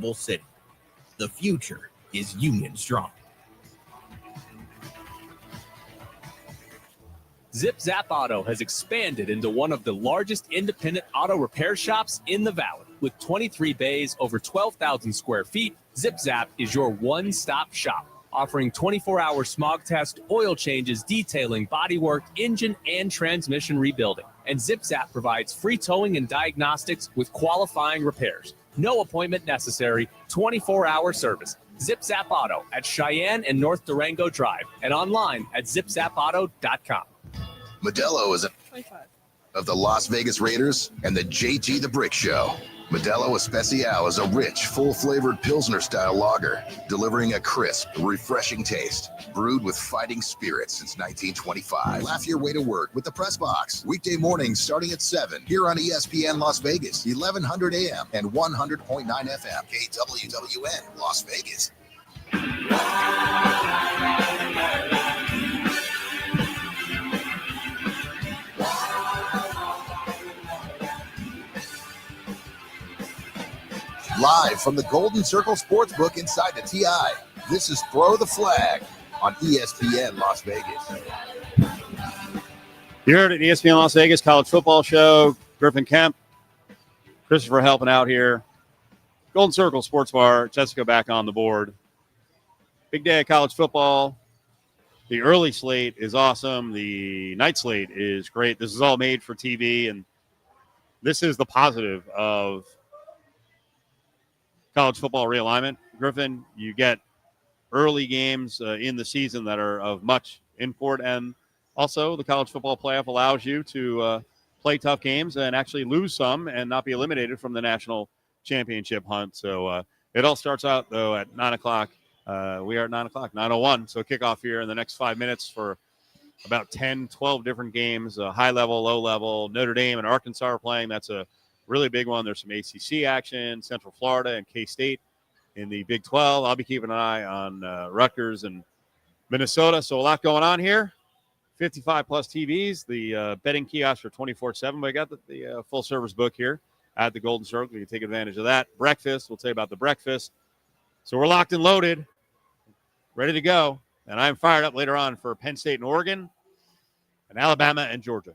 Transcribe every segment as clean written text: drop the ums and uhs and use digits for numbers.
livable city. The future is Union Strong. Zip Zap Auto has expanded into one of the largest independent auto repair shops in the valley. With 23 bays, over 12,000 square feet, Zip Zap is your one-stop shop, offering 24-hour smog test, oil changes, detailing, bodywork, engine, and transmission rebuilding. And Zip Zap provides free towing and diagnostics with qualifying repairs. No appointment necessary, 24-hour service. Zip Zap Auto at Cheyenne and North Durango Drive and online at zipzapauto.com. Modelo is 25. Of the Las Vegas Raiders and the JT the Brick Show. Modelo Especial is a rich, full-flavored Pilsner-style lager, delivering a crisp, refreshing taste, brewed with fighting spirit since 1925. Laugh your way to work with the Press Box. Weekday mornings starting at 7 here on ESPN Las Vegas, 1100 AM and 100.9 FM. KWWN Las Vegas. Live from the Golden Circle Sportsbook inside the TI, this is Throw the Flag on ESPN Las Vegas. Here at ESPN Las Vegas College Football Show, Griffin Kemp, Christopher helping out here. Golden Circle Sports Bar, Jessica back on the board. Big day of college football. The early slate is awesome. The night slate is great. This is all made for TV, and this is the positive of college football realignment. Griffin, you get early games in the season that are of much import, and also the college football playoff allows you to play tough games and actually lose some and not be eliminated from the national championship hunt. So it all starts out, though, at 9 o'clock. We are at 9 o'clock, 9:01. So kickoff here in the next 5 minutes for about 10, 12 different games, high level, low level. Notre Dame and Arkansas are playing. That's a really big one. There's some ACC action, Central Florida and K-State in the Big 12. I'll be keeping an eye on Rutgers and Minnesota. So a lot going on here. 55-plus TVs. The betting kiosk for 24/7. We got the full-service book here at the Golden Circle. You can take advantage of that. Breakfast. We'll tell you about the breakfast. So we're locked and loaded, ready to go. And I'm fired up later on for Penn State and Oregon and Alabama and Georgia.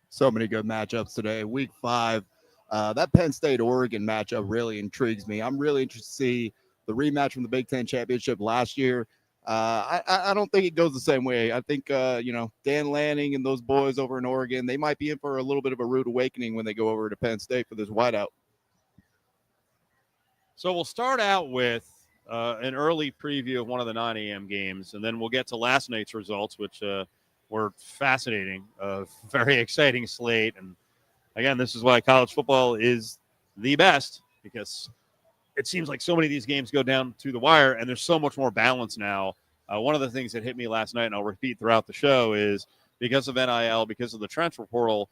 So many good matchups today. Week 5. That Penn State-Oregon matchup really intrigues me. I'm really interested to see the rematch from the Big Ten Championship last year. I don't think it goes the same way. I think, Dan Lanning and those boys over in Oregon, they might be in for a little bit of a rude awakening when they go over to Penn State for this whiteout. So we'll start out with an early preview of one of the 9 a.m. games, and then we'll get to last night's results, which were fascinating. Very exciting slate. And again, this is why college football is the best, because it seems like so many of these games go down to the wire, and there's so much more balance now. One of the things that hit me last night, and I'll repeat throughout the show, is because of NIL, because of the transfer portal,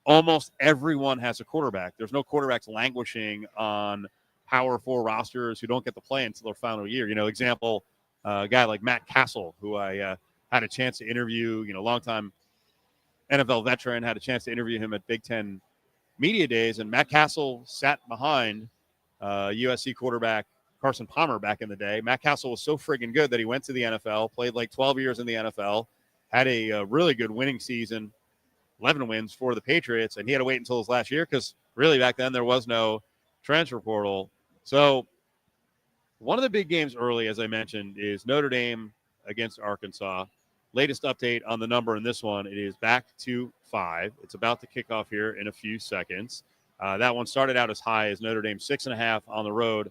almost everyone has a quarterback. There's no quarterbacks languishing on Power 4 rosters who don't get to play until their final year. Example, a guy like Matt Castle, who I had a chance to interview, longtime NFL veteran, had a chance to interview him at Big Ten Media Days, and Matt Castle sat behind USC quarterback Carson Palmer back in the day. Matt Castle was so friggin' good that he went to the NFL, played like 12 years in the NFL, had a really good winning season, 11 wins for the Patriots, and he had to wait until his last year because really back then there was no transfer portal. So one of the big games early, as I mentioned, is Notre Dame against Arkansas. Latest update on the number in this one, it is back to 5. It's about to kick off here in a few seconds. That one started out as high as Notre Dame 6.5 on the road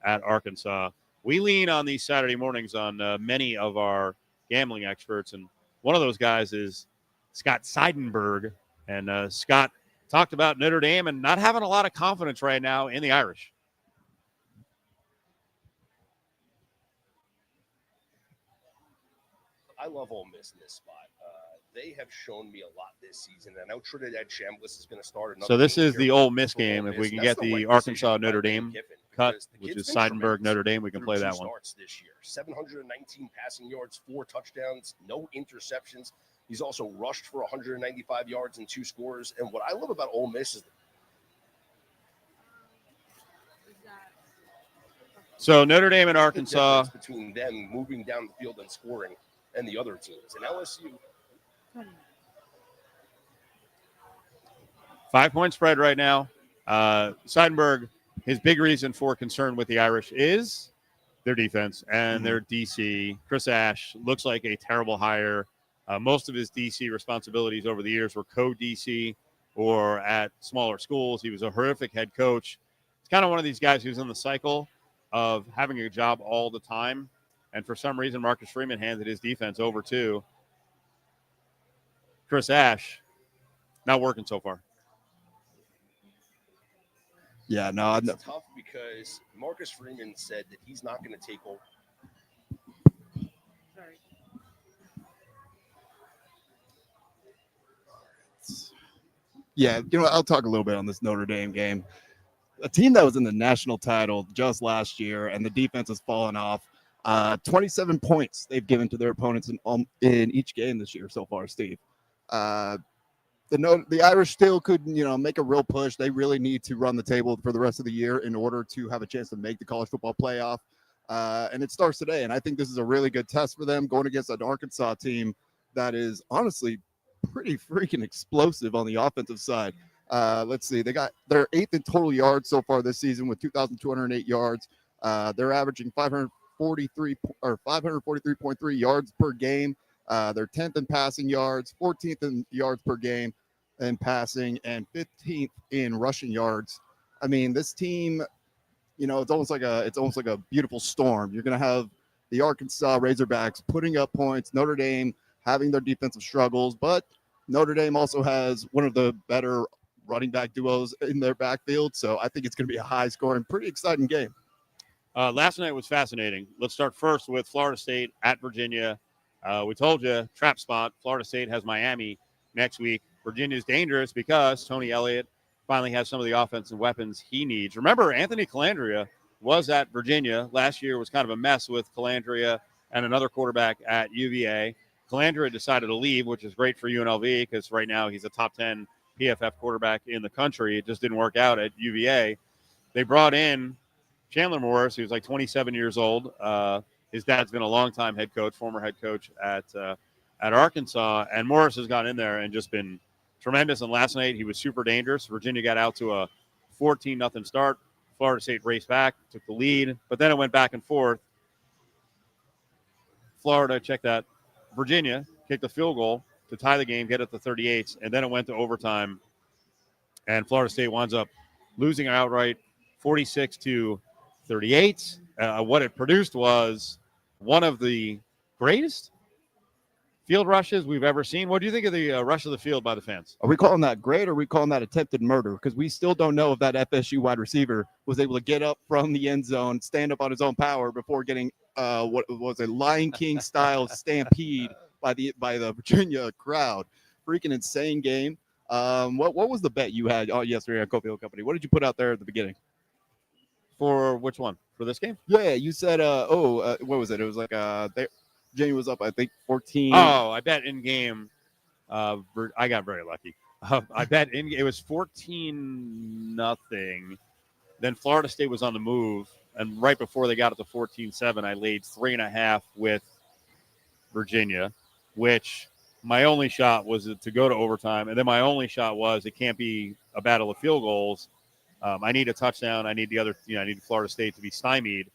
at Arkansas. We lean on these Saturday mornings on many of our gambling experts, and one of those guys is Scott Seidenberg. And Scott talked about Notre Dame and not having a lot of confidence right now in the Irish. I love Ole Miss in this spot. They have shown me a lot this season. I know Trinidad Chambliss is going to start another. So this is the Ole Miss game. If we can get the Arkansas Notre Dame cut, which is Seidenberg Notre Dame, we can play that one. Starts this year, 719 passing yards, 4 touchdowns, no interceptions. He's also rushed for 195 yards and 2 scores. And what I love about Ole Miss is So Notre Dame and The Arkansas. difference between them moving down the field and scoring and the other teams. And LSU. 5-point spread right now. Seidenberg, his big reason for concern with the Irish is their defense and their DC. Chris Ash looks like a terrible hire. Most of his DC responsibilities over the years were co-DC or at smaller schools. He was a horrific head coach. He's kind of one of these guys who's in the cycle of having a job all the time. And for some reason, Marcus Freeman handed his defense over to Chris Ash. Not working so far. Yeah, no, It's tough because Marcus Freeman said that he's not going to take over. Yeah, I'll talk a little bit on this Notre Dame game. A team that was in the national title just last year, and the defense has fallen off. 27 points they've given to their opponents in each game this year so far, Steve. The Irish still could, make a real push. They really need to run the table for the rest of the year in order to have a chance to make the college football playoff. And it starts today. And I think this is a really good test for them going against an Arkansas team that is honestly pretty freaking explosive on the offensive side. Let's see. They're 8th in total yards so far this season with 2,208 yards. They're averaging 543.3 yards per game. They're 10th in passing yards, 14th in yards per game in passing, and 15th in rushing yards. I mean, this team, it's almost like a beautiful storm. You're going to have the Arkansas Razorbacks putting up points, Notre Dame having their defensive struggles, but Notre Dame also has one of the better running back duos in their backfield. So I think it's going to be a high scoring, pretty exciting game. Last night was fascinating. Let's start first with Florida State at Virginia. We told you, trap spot. Florida State has Miami next week. Virginia's dangerous because Tony Elliott finally has some of the offensive weapons he needs. Remember, Anthony Calandria was at Virginia. Last year was kind of a mess with Calandria and another quarterback at UVA. Calandria decided to leave, which is great for UNLV because right now he's a top 10 PFF quarterback in the country. It just didn't work out at UVA. They brought in Chandler Morris, who's like 27 years old. His dad's been a longtime head coach, former head coach at Arkansas, and Morris has gone in there and just been tremendous. And last night he was super dangerous. Virginia got out to a 14-0 start. Florida State raced back, took the lead, but then it went back and forth. Florida, check that. Virginia kicked a field goal to tie the game, get it to 38, and then it went to overtime. And Florida State winds up losing outright 46-38. What it produced was one of the greatest field rushes we've ever seen. What do you think of the rush of the field by the fans? Are we calling that great or are we calling that attempted murder? Because we still don't know if that FSU wide receiver was able to get up from the end zone, stand up on his own power before getting what was a Lion King style stampede by the Virginia crowd. Freaking insane game. What was the bet you had yesterday on Cofield Company? What did you put out there at the beginning? For which one? For this game? Yeah, you said, what was it? It was like Virginia was up, I think, 14. Oh, I bet in game. I got very lucky. I bet it was 14-0. Then Florida State was on the move, and right before they got it to 14-7, I laid 3.5 with Virginia, which my only shot was to go to overtime, and then my only shot was it can't be a battle of field goals. I need a touchdown. I need I need Florida State to be stymied.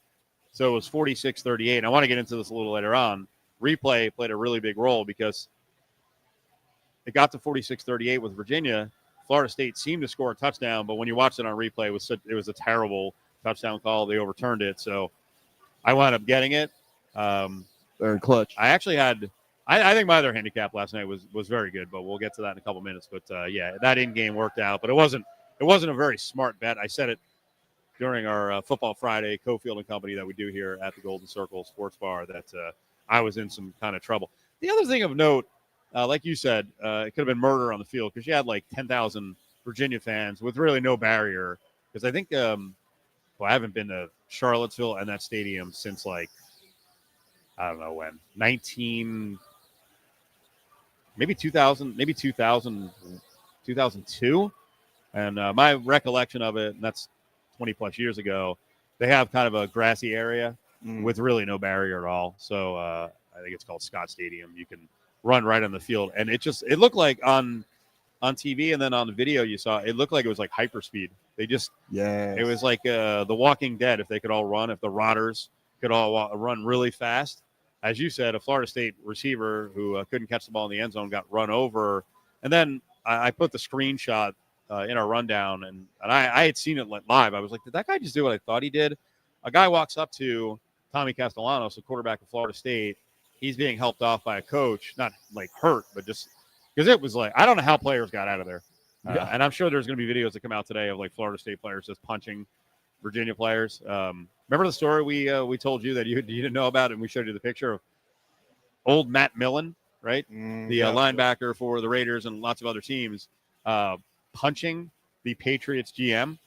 So it was 46-38. I want to get into this a little later on. Replay played a really big role because it got to 46-38 with Virginia. Florida State seemed to score a touchdown, but when you watched it on replay, it was a terrible touchdown call. They overturned it, so I wound up getting it. Very clutch. I actually had I think my other handicap last night was very good, but we'll get to that in a couple minutes. But yeah, that in-game worked out, but it wasn't a very smart bet. I said it during our Football Friday Cofield Company that we do here at the Golden Circle Sports Bar that I was in some kind of trouble. The other thing of note, like you said, it could have been murder on the field because you had like 10,000 Virginia fans with really no barrier. Because I think, I haven't been to Charlottesville and that stadium since like, I don't know when, 2002. And my recollection of it, and that's 20 plus years ago, they have kind of a grassy area Mm. with really no barrier at all. So I think it's called Scott Stadium. You can run right on the field, and it looked like on TV and then on the video you saw, it looked like it was like hyperspeed. They just it was like The Walking Dead. If they could all run, if the Rotters could all run really fast. As you said, a Florida State receiver who couldn't catch the ball in the end zone got run over. And then I put the screenshot in our rundown, and I had seen it live. I was like, did that guy just do what I thought he did? A guy walks up to Tommy Castellanos, the quarterback of Florida State. He's being helped off by a coach, not like hurt, but just because it was like, I don't know how players got out of there. And I'm sure there's going to be videos that come out today of like Florida State players just punching Virginia players. Remember the story we told you that you didn't know about, and we showed you the picture of old Matt Millen, right? The linebacker for the Raiders and lots of other teams punching the Patriots GM,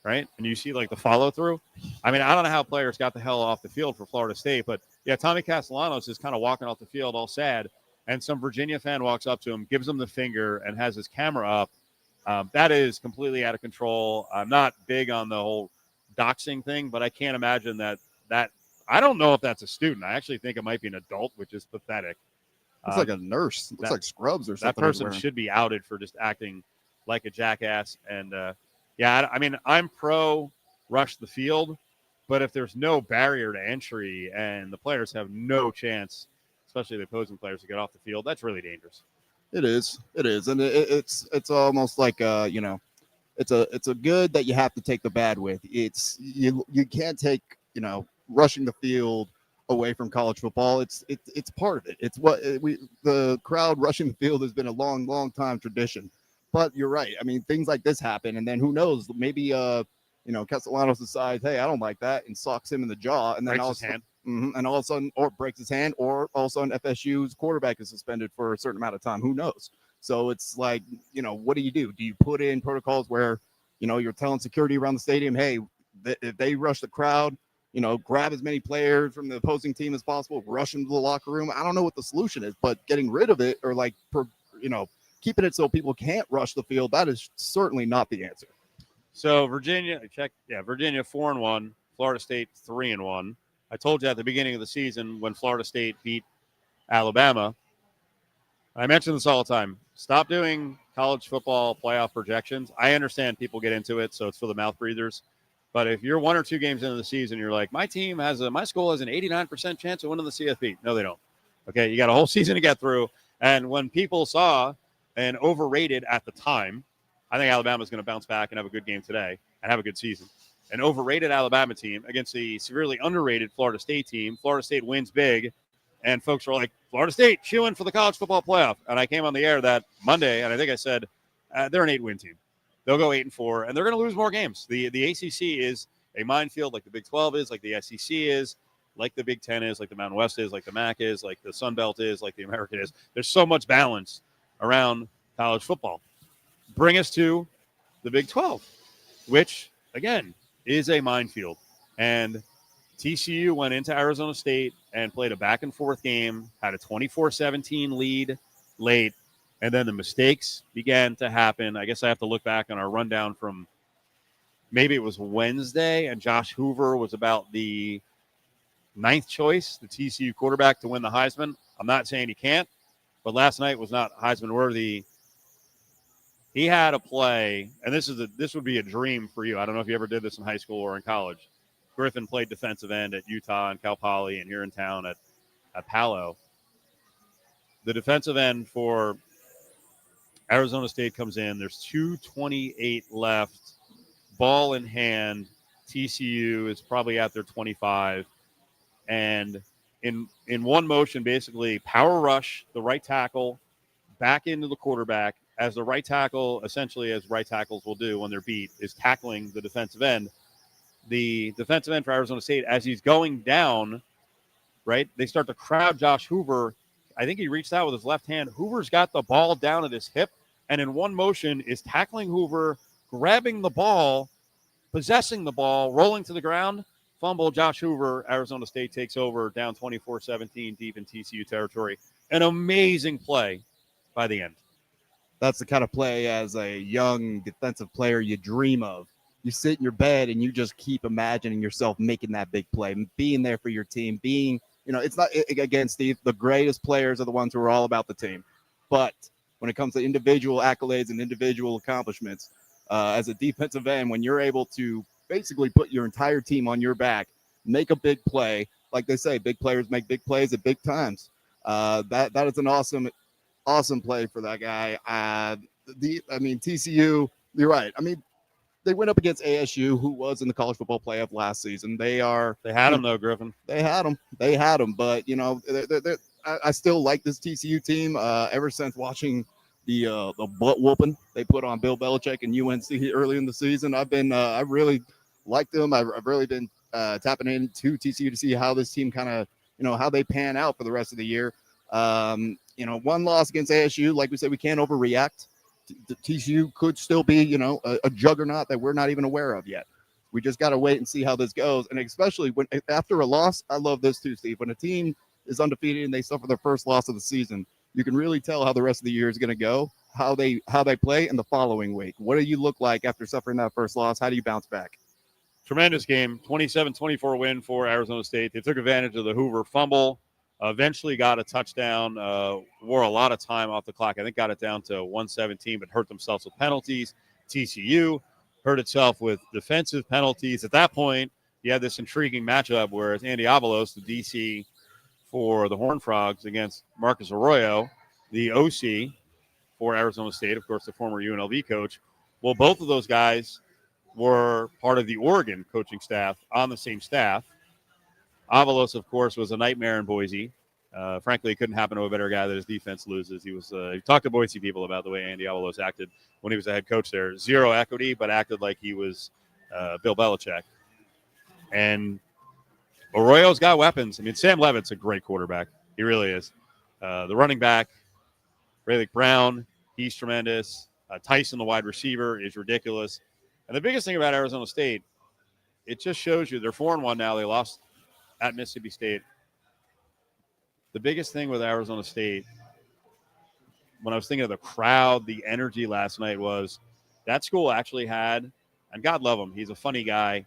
right? And you see like the follow through. I mean, I don't know how players got the hell off the field for Florida State, but yeah, Tommy Castellanos is kind of walking off the field all sad, and some Virginia fan walks up to him, gives him the finger, and has his camera up. That is completely out of control. I'm not big on the whole doxing thing, but I can't imagine that I don't know if that's a student. I actually think it might be an adult, which is pathetic. Looks like a nurse. Looks like scrubs or something. That person should be outed for just acting like a jackass. And yeah, I mean, I'm pro rush the field, but if there's no barrier to entry and the players have no chance, especially the opposing players, to get off the field, that's really dangerous. It is, and it's almost like it's a good that you have to take the bad with. It's you can't take rushing the field away from college football. It's part of it. It's what the crowd rushing the field has been a long time tradition. But you're right. I mean, things like this happen, and then who knows? Maybe Castellanos decides, hey, I don't like that, and socks him in the jaw, and then breaks his hand. And all of a sudden, or breaks his hand, or all of a sudden FSU's quarterback is suspended for a certain amount of time. Who knows? So it's like, what do? Do you put in protocols where, you're telling security around the stadium, hey, if they rush the crowd, grab as many players from the opposing team as possible, rush into the locker room? I don't know what the solution is, but getting rid of it or keeping it so people can't rush the field, that is certainly not the answer. So Virginia 4-1, Florida State 3-1. I told you at the beginning of the season when Florida State beat Alabama, I mention this all the time, stop doing college football playoff projections. I understand people get into it, so it's for the mouth breathers. But if you're 1 or 2 games into the season, you're like, my school has an 89% chance of winning the CFP. No, they don't. Okay, you got a whole season to get through. And when people saw an overrated at the time, I think Alabama's going to bounce back and have a good game today and have a good season. An overrated Alabama team against a severely underrated Florida State team. Florida State wins big, and folks were like, Florida State chewing for the college football playoff. And I came on the air that Monday, and I think I said, they're an 8-win team. They'll go 8-4, and they're going to lose more games. The ACC is a minefield like the Big 12 is, like the SEC is, like the Big 10 is, like the Mountain West is, like the MAC is, like the Sun Belt is, like the American is. There's so much balance around college football. Bring us to the Big 12, which, again, is a minefield. And TCU went into Arizona State and played a back-and-forth game, had a 24-17 lead late, and then the mistakes began to happen. I guess I have to look back on our rundown from maybe it was Wednesday, and Josh Hoover was about the 9th choice, the TCU quarterback, to win the Heisman. I'm not saying he can't, but last night was not Heisman worthy. He had a play, and this would be a dream for you. I don't know if you ever did this in high school or in college. Griffin played defensive end at Utah and Cal Poly, and here in town at Palo. The defensive end for Arizona State comes in. There's 2:28 left. Ball in hand. TCU is probably at their 25. And in one motion, basically power rush the right tackle back into the quarterback, as the right tackle, essentially as right tackles will do when they're beat, is tackling the defensive end. The defensive end for Arizona State, as he's going down, right, they start to crowd Josh Hoover. I think he reached out with his left hand. Hoover's got the ball down at his hip, and in one motion is tackling Hoover, grabbing the ball, possessing the ball, rolling to the ground, fumble. Josh Hoover, Arizona State takes over, down 24-17, deep in TCU territory. An amazing play by the end. That's the kind of play as a young defensive player you dream of. you sit in your bed and you just keep imagining yourself making that big play, being there for your team, being, it's not, again, Steve, the greatest players are the ones who are all about the team. But when it comes to individual accolades and individual accomplishments, as a defensive end, when you're able to basically put your entire team on your back, make a big play, like they say, big players make big plays at big times. That is an awesome play for that guy. TCU, you're right. I mean, they went up against ASU, who was in the college football playoff last season. They had them though, Griffin. They had them. But I still like this TCU team. Ever since watching the butt whooping they put on Bill Belichick and UNC early in the season, I really liked them. I've really been tapping into TCU to see how this team kind of, how they pan out for the rest of the year. One loss against ASU, like we said, we can't overreact. TCU could still be, a juggernaut that we're not even aware of yet. We just got to wait and see how this goes. And especially when after a loss, I love this too, Steve. When a team is undefeated and they suffer their first loss of the season, you can really tell how the rest of the year is going to go, how they play in the following week. What do you look like after suffering that first loss? How do you bounce back? Tremendous game, 27-24 win for Arizona State. They took advantage of the Hoover fumble. Eventually got a touchdown, wore a lot of time off the clock. I think got it down to 117, but hurt themselves with penalties. TCU hurt itself with defensive penalties. At that point, you had this intriguing matchup where it's Andy Avalos, the DC for the Horned Frogs, against Marcus Arroyo, the OC for Arizona State, of course, the former UNLV coach. Well, both of those guys were part of the Oregon coaching staff on the same staff. Avalos, of course, was a nightmare in Boise. Frankly, it couldn't happen to a better guy that his defense loses. He talked to Boise people about the way Andy Avalos acted when he was a head coach there. Zero equity, but acted like he was Bill Belichick. And Arroyo's got weapons. I mean, Sam Levitt's a great quarterback. He really is. The running back, Rayleigh Brown, he's tremendous. Tyson, the wide receiver, is ridiculous. And the biggest thing about Arizona State, it just shows you they're 4-1 now. They lost at Mississippi State. The biggest thing with Arizona State, when I was thinking of the crowd, the energy last night, was that school actually had, and God love him, he's a funny guy,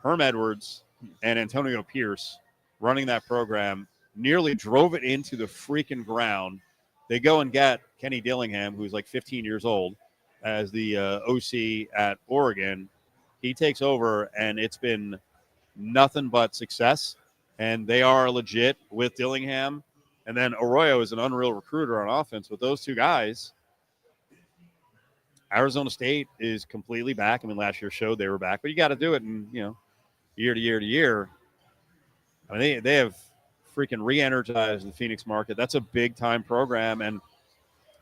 Herm Edwards and Antonio Pierce running that program nearly drove it into the freaking ground. They go and get Kenny Dillingham, who's like 15 years old, as the OC at Oregon. He takes over, and it's been nothing but success, and they are legit with Dillingham. And then Arroyo is an unreal recruiter on offense. With those two guys, Arizona State is completely back. I mean, last year showed they were back, but you got to do it in, year to year to year. I mean, they have freaking re-energized the Phoenix market. That's a big-time program. And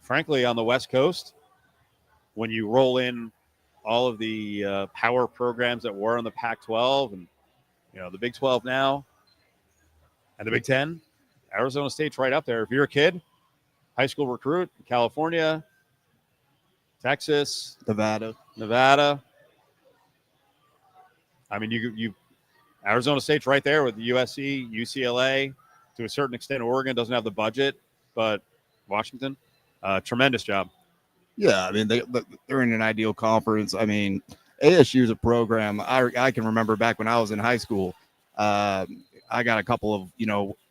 frankly, on the West Coast, when you roll in all of the power programs that were in the Pac-12 and the Big 12 now, and the Big 10, Arizona State's right up there. If you're a kid, high school recruit, California, Texas, Nevada. I mean, you Arizona State's right there with USC, UCLA, to a certain extent. Oregon doesn't have the budget, but Washington, tremendous job. Yeah, I mean, they're in an ideal conference. I mean, ASU is a program. I can remember back when I was in high school, I got a couple of,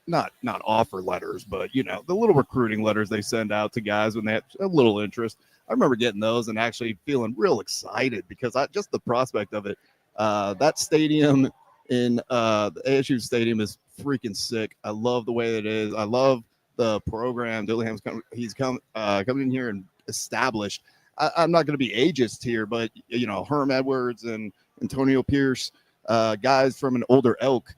not offer letters, but, the little recruiting letters they send out to guys when they have a little interest. I remember getting those and actually feeling real excited because just the prospect of it. That stadium in the ASU stadium is freaking sick. I love the way it is. I love the program. Dillingham's coming in here and established. I'm not going to be ageist here, but Herm Edwards and Antonio Pierce, guys from an older ilk.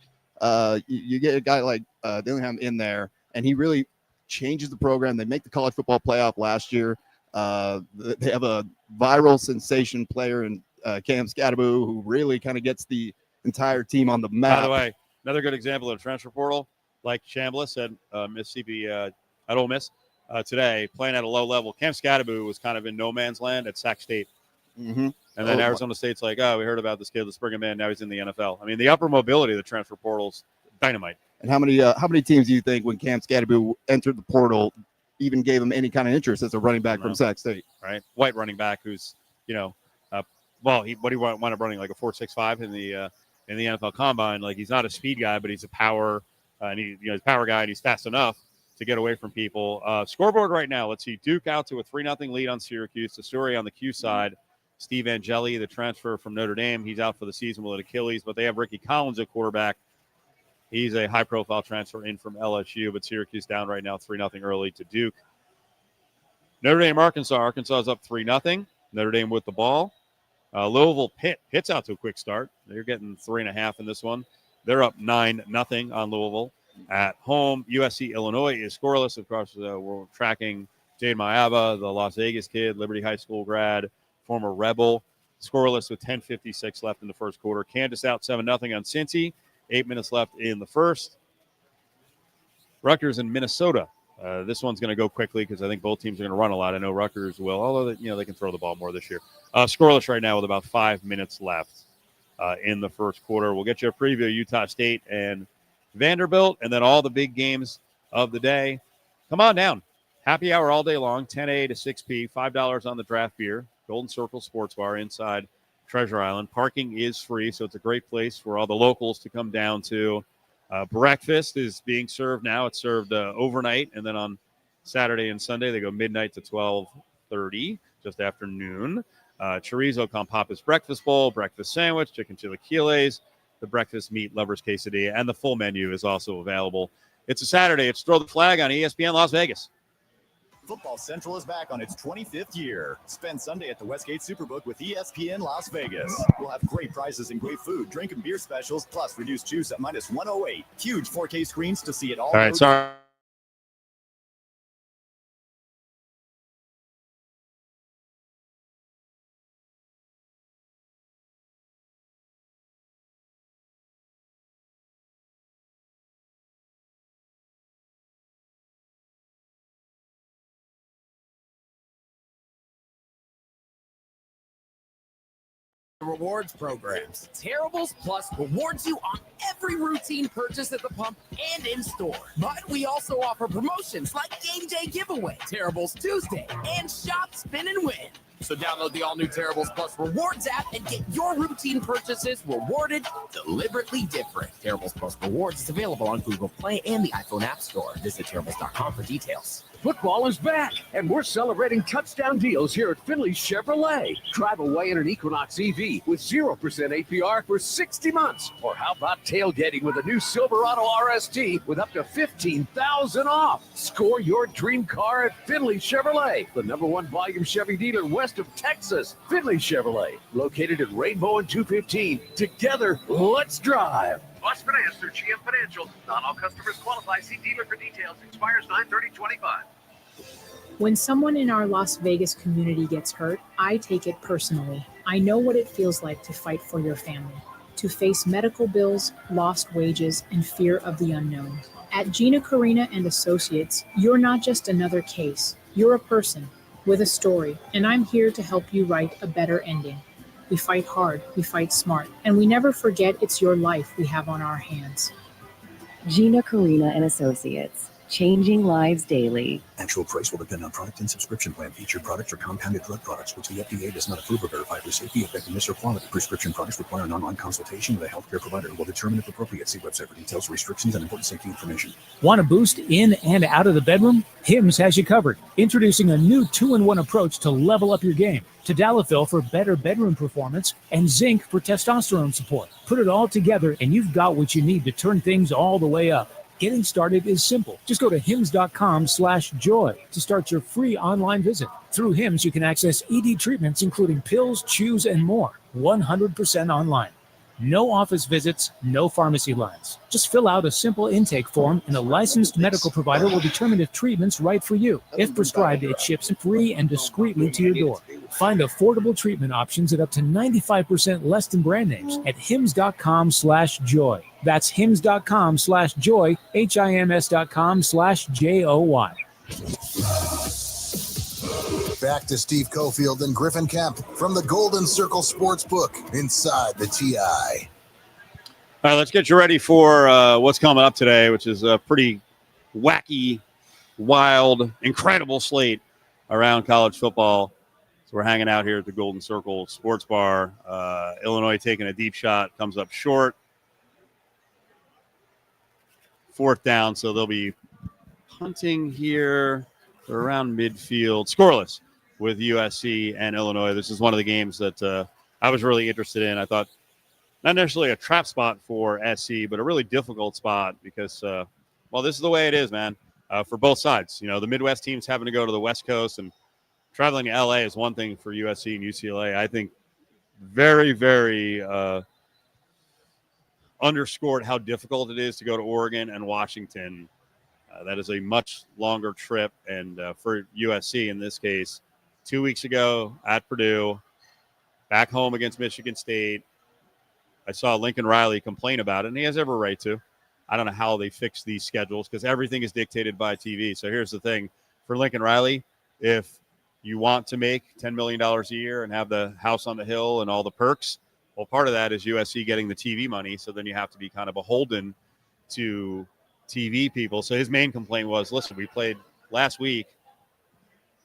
You get a guy like Dillingham in there, and he really changes the program. They make the college football playoff last year. They have a viral sensation player in Cam Scatteraboo, who really kind of gets the entire team on the map. By the way, another good example of transfer portal, like Chambliss at Mississippi at Ole Miss today, playing at a low level. Cam Scatteraboo was kind of in no man's land at Sac State. Mm-hmm. And then Arizona State's like, we heard about this kid. Let's bring him in. Now he's in the NFL. I mean, the upper mobility of the transfer portal's dynamite. And how many teams do you think when Cam Scatteraboo entered the portal even gave him any kind of interest as a running back from Sac State? Right, white running back who's he wound up running like a 4.65 in the NFL Combine. Like, he's not a speed guy, but he's a power and he's a power guy, and he's fast enough to get away from people. Scoreboard right now. Let's see. Duke out to a 3-0 lead on Syracuse. The story on the Q side, Steve Angeli, the transfer from Notre Dame, he's out for the season with an Achilles, but they have Ricky Collins at quarterback. He's a high-profile transfer in from LSU, but Syracuse down right now 3-0 early to Duke. Notre Dame, Arkansas. Arkansas is up 3-0. Notre Dame with the ball. Louisville, Pitt's out to a quick start. They're getting 3.5 in this one. They're up 9-0 on Louisville. At home, USC, Illinois is scoreless. Of course, we're tracking Jade Mayaba, the Las Vegas kid, Liberty High School grad, former Rebel. Scoreless with 10:56 left in the first quarter. Kansas out 7-0 on Cincy. 8 minutes left in the first. Rutgers and Minnesota. This one's going to go quickly because I think both teams are going to run a lot. I know Rutgers will, although they can throw the ball more this year. Scoreless right now with about 5 minutes left in the first quarter. We'll get you a preview of Utah State and Vanderbilt, and then all the big games of the day. Come on down. Happy hour all day long, 10 a to 6 p, $5 on the draft beer. Golden Circle Sports Bar inside Treasure Island. Parking is free, so it's a great place for all the locals to come down to. Breakfast is being served now. It's served overnight, and then on Saturday and Sunday, they go midnight to 12:30, just after noon. Chorizo con papas breakfast bowl, breakfast sandwich, chicken chilaquiles, the breakfast meat lovers quesadilla, and the full menu is also available. It's a Saturday. It's Throw the Flag on ESPN Las Vegas. Football Central is back on its 25th year. Spend Sunday at the Westgate Superbook with ESPN Las Vegas. We'll have great prizes and great food, drink and beer specials, plus reduced juice at -108. Huge 4K screens to see it all. All right, sorry. Rewards programs. Terribles Plus rewards you on every routine purchase at the pump and in store. But we also offer promotions like Game Day Giveaway, Terribles Tuesday, and Shop, Spin, and Win. So download the all-new Terribles Plus Rewards app and get your routine purchases rewarded deliberately different. Terribles Plus Rewards is available on Google Play and the iPhone App Store. Visit Terribles.com for details. Football is back, and we're celebrating touchdown deals here at Finley Chevrolet. Drive away in an Equinox EV with 0% APR for 60 months. Or how about tailgating with a new Silverado RST with up to $15,000 off? Score your dream car at Finley Chevrolet, the #1 volume Chevy dealer west of Texas. Finley Chevrolet, located at Rainbow and 215. Together, let's drive. Plus finance through GM Financial. Not all customers qualify. See dealer for details. Expires 9/30/25. When someone in our Las Vegas community gets hurt, I take it personally. I know what it feels like to fight for your family, to face medical bills, lost wages, and fear of the unknown. At Gina Carina and Associates, you're not just another case. You're a person with a story, and I'm here to help you write a better ending. We fight hard, we fight smart, and we never forget it's your life we have on our hands. Gina Carina and Associates, changing lives daily. Actual price will depend on product and subscription plan. Featured products are compounded drug products, which the FDA does not approve or verify for safety, effectiveness, or quality. Prescription products require an online consultation with a healthcare provider who will determine if appropriate. See website for details, restrictions, and important safety information. Want a boost in and out of the bedroom? Hims has you covered. Introducing a new 2-in-1 approach to level up your game. Tadalafil for better bedroom performance and zinc for testosterone support. Put it all together and you've got what you need to turn things all the way up. Getting started is simple. Just go to hims.com/joy to start your free online visit. Through Hims, you can access ED treatments, including pills, chews, and more. 100% online. No office visits, no pharmacy lines. Just fill out a simple intake form and a licensed medical provider will determine if treatment's right for you. If prescribed, it ships free and discreetly to your door. Find affordable treatment options at up to 95% less than brand names at hims.com/joy. That's hims.com/joy, hims.com/joy. Back to Steve Cofield and Griffin Kemp from the Golden Circle Sportsbook inside the TI. All right, let's get you ready for what's coming up today, which is a pretty wacky, wild, incredible slate around college football. So we're hanging out here at the Golden Circle Sports Bar. Illinois taking a deep shot, comes up short. 4th down, so they'll be punting here. They're around midfield. Scoreless with USC and Illinois. This is one of the games that I was really interested in. I thought not necessarily a trap spot for SC, but a really difficult spot because, this is the way it is, man, for both sides. You know, the Midwest teams having to go to the West Coast, and traveling to LA is one thing for USC and UCLA. I think very, very underscored how difficult it is to go to Oregon and Washington. That is a much longer trip, and for USC in this case, 2 weeks ago at Purdue, back home against Michigan State. I saw Lincoln Riley complain about it, and he has every right to. I don't know how they fix these schedules because everything is dictated by TV. So here's the thing. For Lincoln Riley, if you want to make $10 million a year and have the house on the hill and all the perks, well, part of that is USC getting the TV money, so then you have to be kind of beholden to TV people. So his main complaint was, listen, we played last week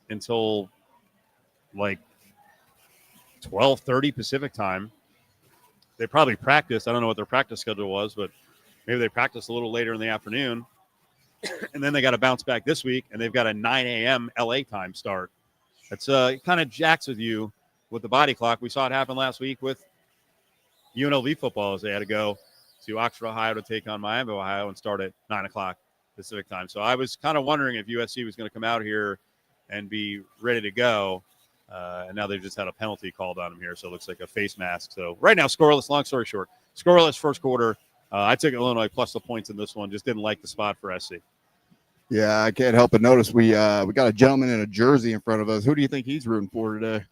until like 12:30 Pacific time. They probably practiced. I don't know what their practice schedule was, but maybe they practiced a little later in the afternoon. And then they got to bounce back this week, and they've got a 9 a.m. LA time start. That's it kind of jacks with you with the body clock. We saw it happen last week with UNLV football as they had to go to Oxford, Ohio to take on Miami, Ohio, and start at 9 o'clock Pacific time. So I was kind of wondering if USC was going to come out here and be ready to go. And now they've just had a penalty called on them here, so it looks like a face mask. So right now, scoreless, long story short. Scoreless first quarter. I took Illinois plus the points in this one. Just didn't like the spot for SC. Yeah, I can't help but notice we got a gentleman in a jersey in front of us. Who do you think he's rooting for today?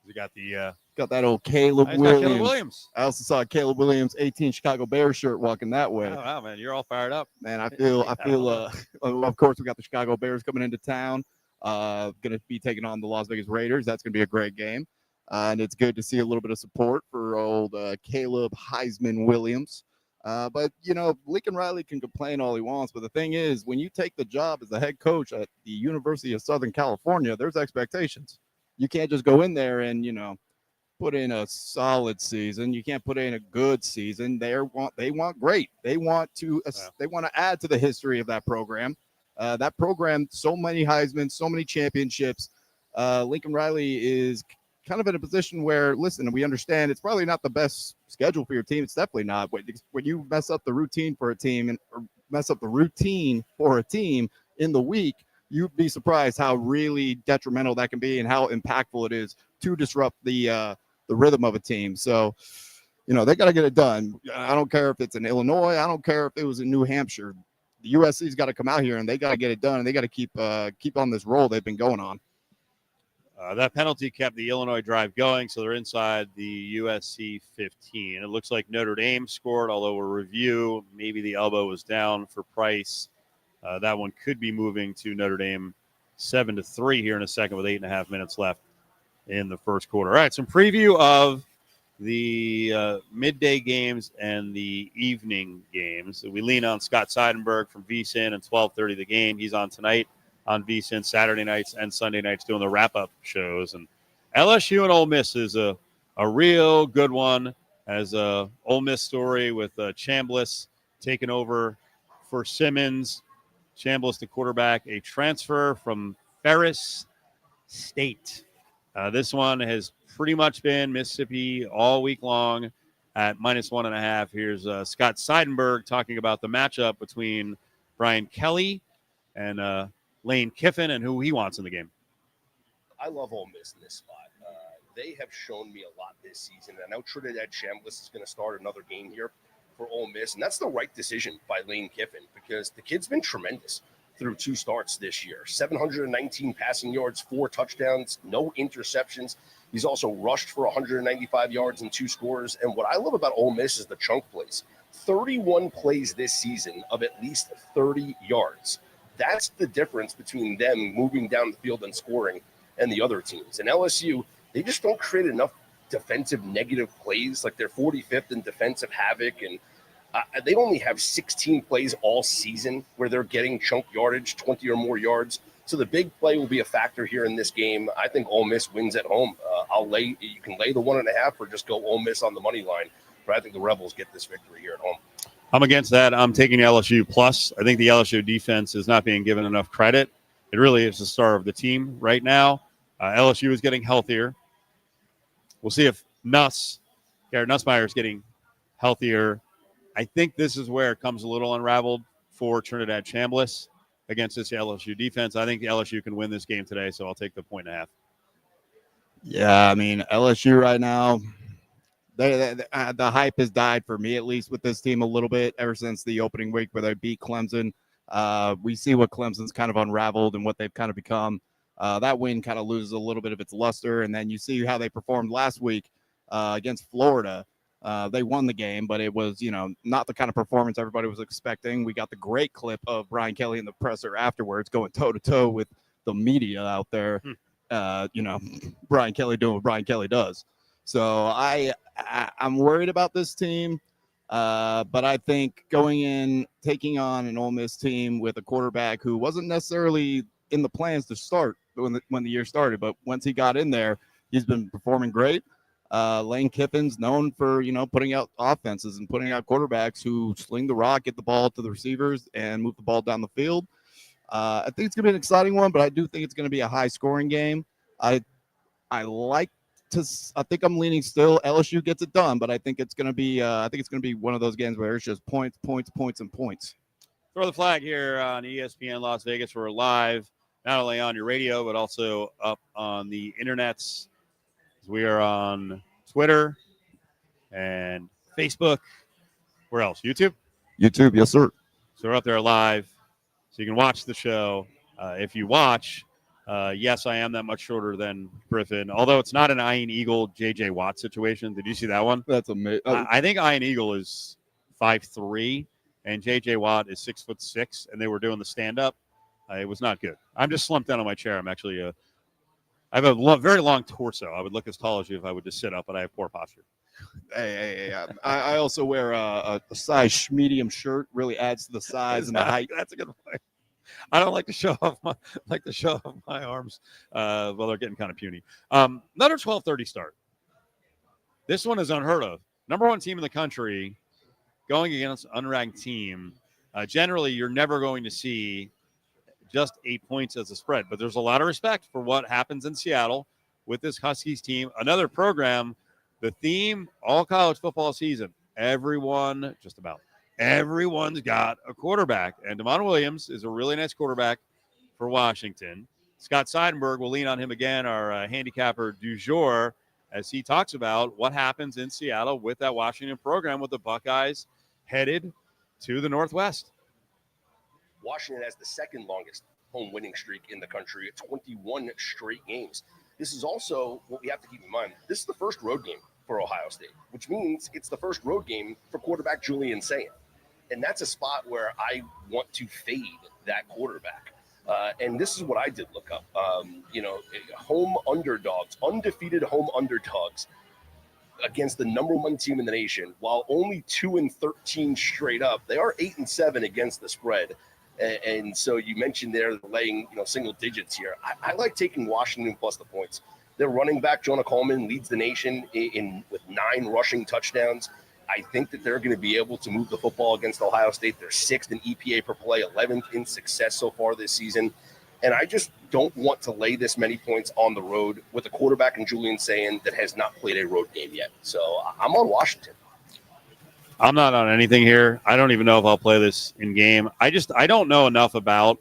We got the got that old Caleb Williams. Caleb Williams. I also saw Caleb Williams 18 Chicago Bears shirt walking that way. Oh, wow, man, you're all fired up. Man, I feel of course we got the Chicago Bears coming into town. Going to be taking on the Las Vegas Raiders. That's going to be a great game. And it's good to see a little bit of support for old Caleb Heisman Williams. But, you know, Lincoln Riley can complain all he wants. But the thing is, when you take the job as the head coach at the University of Southern California, there's expectations. You can't just go in there and, you know, put in a solid season. You can't put in a good season. They want great. They want to add to the history of that program. That program, so many Heisman, so many championships. Lincoln Riley is kind of in a position where, listen, we understand it's probably not the best schedule for your team. It's definitely not. When you mess up the routine for a team or mess up the routine for a team in the week, you'd be surprised how really detrimental that can be and how impactful it is to disrupt the rhythm of a team. So, you know, they got to get it done. I don't care if it's in Illinois. I don't care if it was in New Hampshire. The USC's got to come out here and they got to get it done. And they got to keep on this roll they've been going on. That penalty kept the Illinois drive going, so they're inside the USC 15. It looks like Notre Dame scored, although a review, maybe the elbow was down for Price. That one could be moving to Notre Dame 7-3 here in a second with 8.5 minutes left in the first quarter. All right, some preview of the midday games and the evening games. We lean on Scott Seidenberg from VSiN and 12:30 the game. He's on tonight on VSiN Saturday nights and Sunday nights doing the wrap-up shows. And LSU and Ole Miss is a real good one as a Ole Miss story with Chambliss taking over for Simmons. Chambliss, the quarterback, a transfer from Ferris State. This one has pretty much been Mississippi all week long at -1.5. Here's Scott Seidenberg talking about the matchup between Brian Kelly and Lane Kiffin and who he wants in the game. I love Ole Miss in this spot. They have shown me a lot this season. I know Trinidad Chambliss is going to start another game here for Ole Miss, and that's the right decision by Lane Kiffin because the kid's been tremendous through 2 starts this year. 719 passing yards, 4 touchdowns, no interceptions. He's also rushed for 195 yards and 2 scores. And what I love about Ole Miss is the chunk plays. 31 plays this season of at least 30 yards. That's the difference between them moving down the field and scoring and the other teams. And LSU, they just don't create enough defensive negative plays. Like they're 45th in defensive havoc, and they only have 16 plays all season where they're getting chunk yardage, 20 or more yards. So the big play will be a factor here in this game. I think Ole Miss wins at home. You can lay the 1.5 or just go Ole Miss on the money line. But I think the Rebels get this victory here at home. I'm against that. I'm taking LSU plus. I think the LSU defense is not being given enough credit. It really is the star of the team right now. LSU is getting healthier. We'll see if Garrett Nussmeier is getting healthier. I think this is where it comes a little unraveled for Trinidad Chambliss against this LSU defense. I think LSU can win this game today, so I'll take the 1.5. Yeah, I mean, LSU right now, the hype has died for me, at least with this team a little bit ever since the opening week where they beat Clemson. We see what Clemson's kind of unraveled and what they've kind of become. That win kind of loses a little bit of its luster, and then you see how they performed last week against Florida. They won the game, but it was, not the kind of performance everybody was expecting. We got the great clip of Brian Kelly in the presser afterwards going toe-to-toe with the media out there. Brian Kelly doing what Brian Kelly does. So I'm worried about this team, but I think going in, taking on an Ole Miss team with a quarterback who wasn't necessarily in the plans to start when the year started, but once he got in there, he's been performing great. Lane Kiffin's known for, putting out offenses and putting out quarterbacks who sling the rock, get the ball to the receivers, and move the ball down the field. I think it's going to be an exciting one, but I do think it's going to be a high-scoring game. I think I'm leaning still. LSU gets it done, but I think it's going to be one of those games where it's just points, and points. Throw the flag here on ESPN Las Vegas. We're live, not only on your radio, but also up on the internets. We are on Twitter and Facebook. Where else? YouTube? YouTube, yes, sir. So we're up there live, so you can watch the show. If you watch, yes, I am that much shorter than Griffin, although it's not an Iron Eagle J.J. Watt situation. Did you see that one? That's amazing. I think Iron Eagle is 5'3", and J.J. Watt is 6'6", and they were doing the stand-up. It was not good. I'm just slumped down on my chair. I'm actually I have a very long torso. I would look as tall as you if I would just sit up, but I have poor posture. Hey. I also wear a size medium shirt. Really adds to the size and the height. That's a good point. I don't like to show off my arms. Well, they're getting kind of puny. Another 12:30 start. This one is unheard of. Number one team in the country going against an unranked team. Generally, you're never going to see just 8 points as a spread, but there's a lot of respect for what happens in Seattle with this Huskies team. Another program, the theme all college football season, just about everyone's got a quarterback, and Devon Williams is a really nice quarterback for Washington. Scott Seidenberg will lean on him again, our handicapper du jour, as he talks about what happens in Seattle with that Washington program with the Buckeyes headed to the Northwest. Washington has the second longest home winning streak in the country at 21 straight games. This is also what we have to keep in mind. This is the first road game for Ohio State, which means it's the first road game for quarterback Julian Sayin. And that's a spot where I want to fade that quarterback. And this is what I did look up. Home underdogs, undefeated home underdogs against the number one team in the nation, while only 2-13 straight up, they are 8-7 against the spread. And so you mentioned they're laying, single digits here. I like taking Washington plus the points. Their running back, Jonah Coleman, leads the nation with 9 rushing touchdowns. I think that they're going to be able to move the football against Ohio State. They're 6th in EPA per play, 11th in success so far this season. And I just don't want to lay this many points on the road with a quarterback in Julian Sayin that has not played a road game yet. So I'm on Washington. I'm not on anything here. I don't even know if I'll play this in game. I don't know enough about,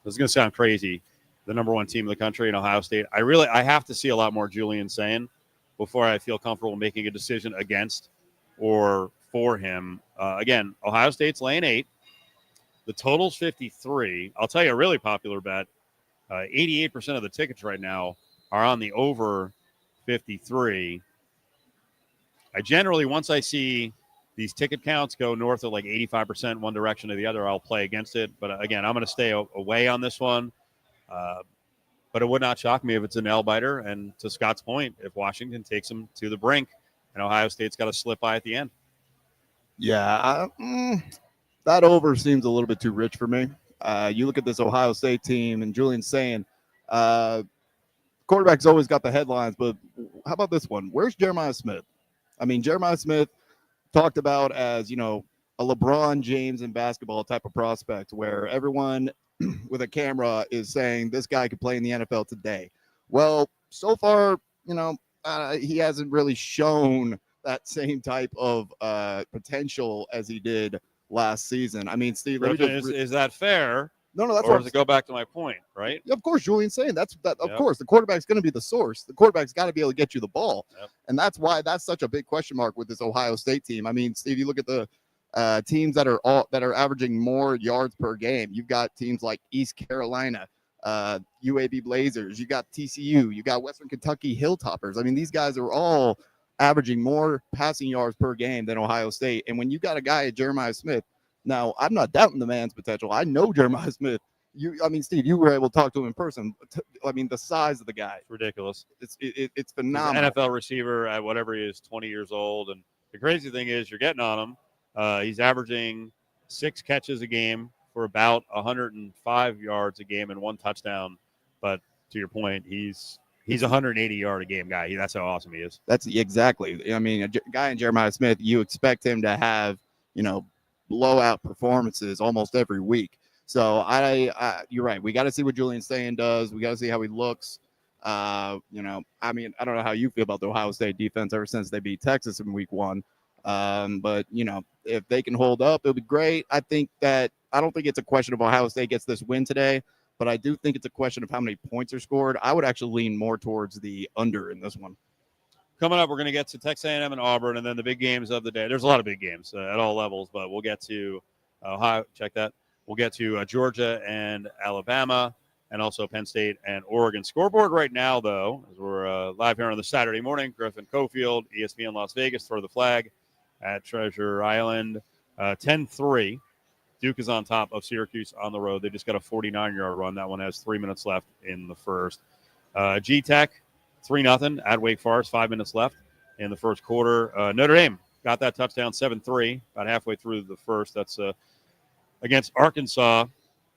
this is going to sound crazy, the number one team in the country in Ohio State. I have to see a lot more Julian Sayin before I feel comfortable making a decision against or for him. Again, Ohio State's laying 8. The total's 53. I'll tell you a really popular bet. 88% of the tickets right now are on the over 53. I generally, once I see these ticket counts go north of like 85% one direction or the other, I'll play against it. But again, I'm going to stay away on this one. But it would not shock me if it's an nail-biter. And to Scott's point, if Washington takes them to the brink and Ohio State's got to slip by at the end. Yeah, that over seems a little bit too rich for me. You look at this Ohio State team, and Julian's saying, quarterback's always got the headlines, but how about this one? Where's Jeremiah Smith? I mean, Jeremiah Smith talked about as, a LeBron James in basketball type of prospect where everyone with a camera is saying this guy could play in the NFL today. Well, so far, he hasn't really shown that same type of potential as he did last season. I mean, Steve, is that fair? No, that's or does it go back to my point, right? Of course, Julian's saying that. Of course, the quarterback's going to be the source. The quarterback's got to be able to get you the ball, and that's why that's such a big question mark with this Ohio State team. I mean, Steve, you look at the teams that are averaging more yards per game. You've got teams like East Carolina, UAB Blazers. You got TCU. You got Western Kentucky Hilltoppers. I mean, these guys are all averaging more passing yards per game than Ohio State. And when you got a guy at Jeremiah Smith. Now, I'm not doubting the man's potential. I know Jeremiah Smith. Steve, you were able to talk to him in person. I mean, the size of the guy. It's ridiculous. It's phenomenal. He's an NFL receiver at whatever he is, 20 years old. And the crazy thing is you're getting on him. He's averaging 6 catches a game for about 105 yards a game and 1 touchdown. But to your point, he's a 180-yard-a-game guy. That's how awesome he is. That's exactly. I mean, a guy in Jeremiah Smith, you expect him to have, blowout performances almost every week. So you're right. We got to see what Julian Stain does. We got to see how he looks. I mean, I don't know how you feel about the Ohio State defense ever since they beat Texas in week 1. But if they can hold up, it'll be great. I don't think it's a question of Ohio State gets this win today, but I do think it's a question of how many points are scored. I would actually lean more towards the under in this one. Coming up, we're going to get to Texas A&M and Auburn, and then the big games of the day. There's a lot of big games at all levels, but we'll get to Ohio. Check that. We'll get to Georgia and Alabama, and also Penn State and Oregon. Scoreboard right now, though, as we're live here on the Saturday morning. Griffin Cofield, ESPN Las Vegas, throw the flag at Treasure Island. 10-3. Duke is on top of Syracuse on the road. They just got a 49-yard run. That one has 3 minutes left in the first. G-Tech. 3-0 at Wake Forest, 5 minutes left in the first quarter. Notre Dame got that touchdown, 7-3, about halfway through the first. That's against Arkansas.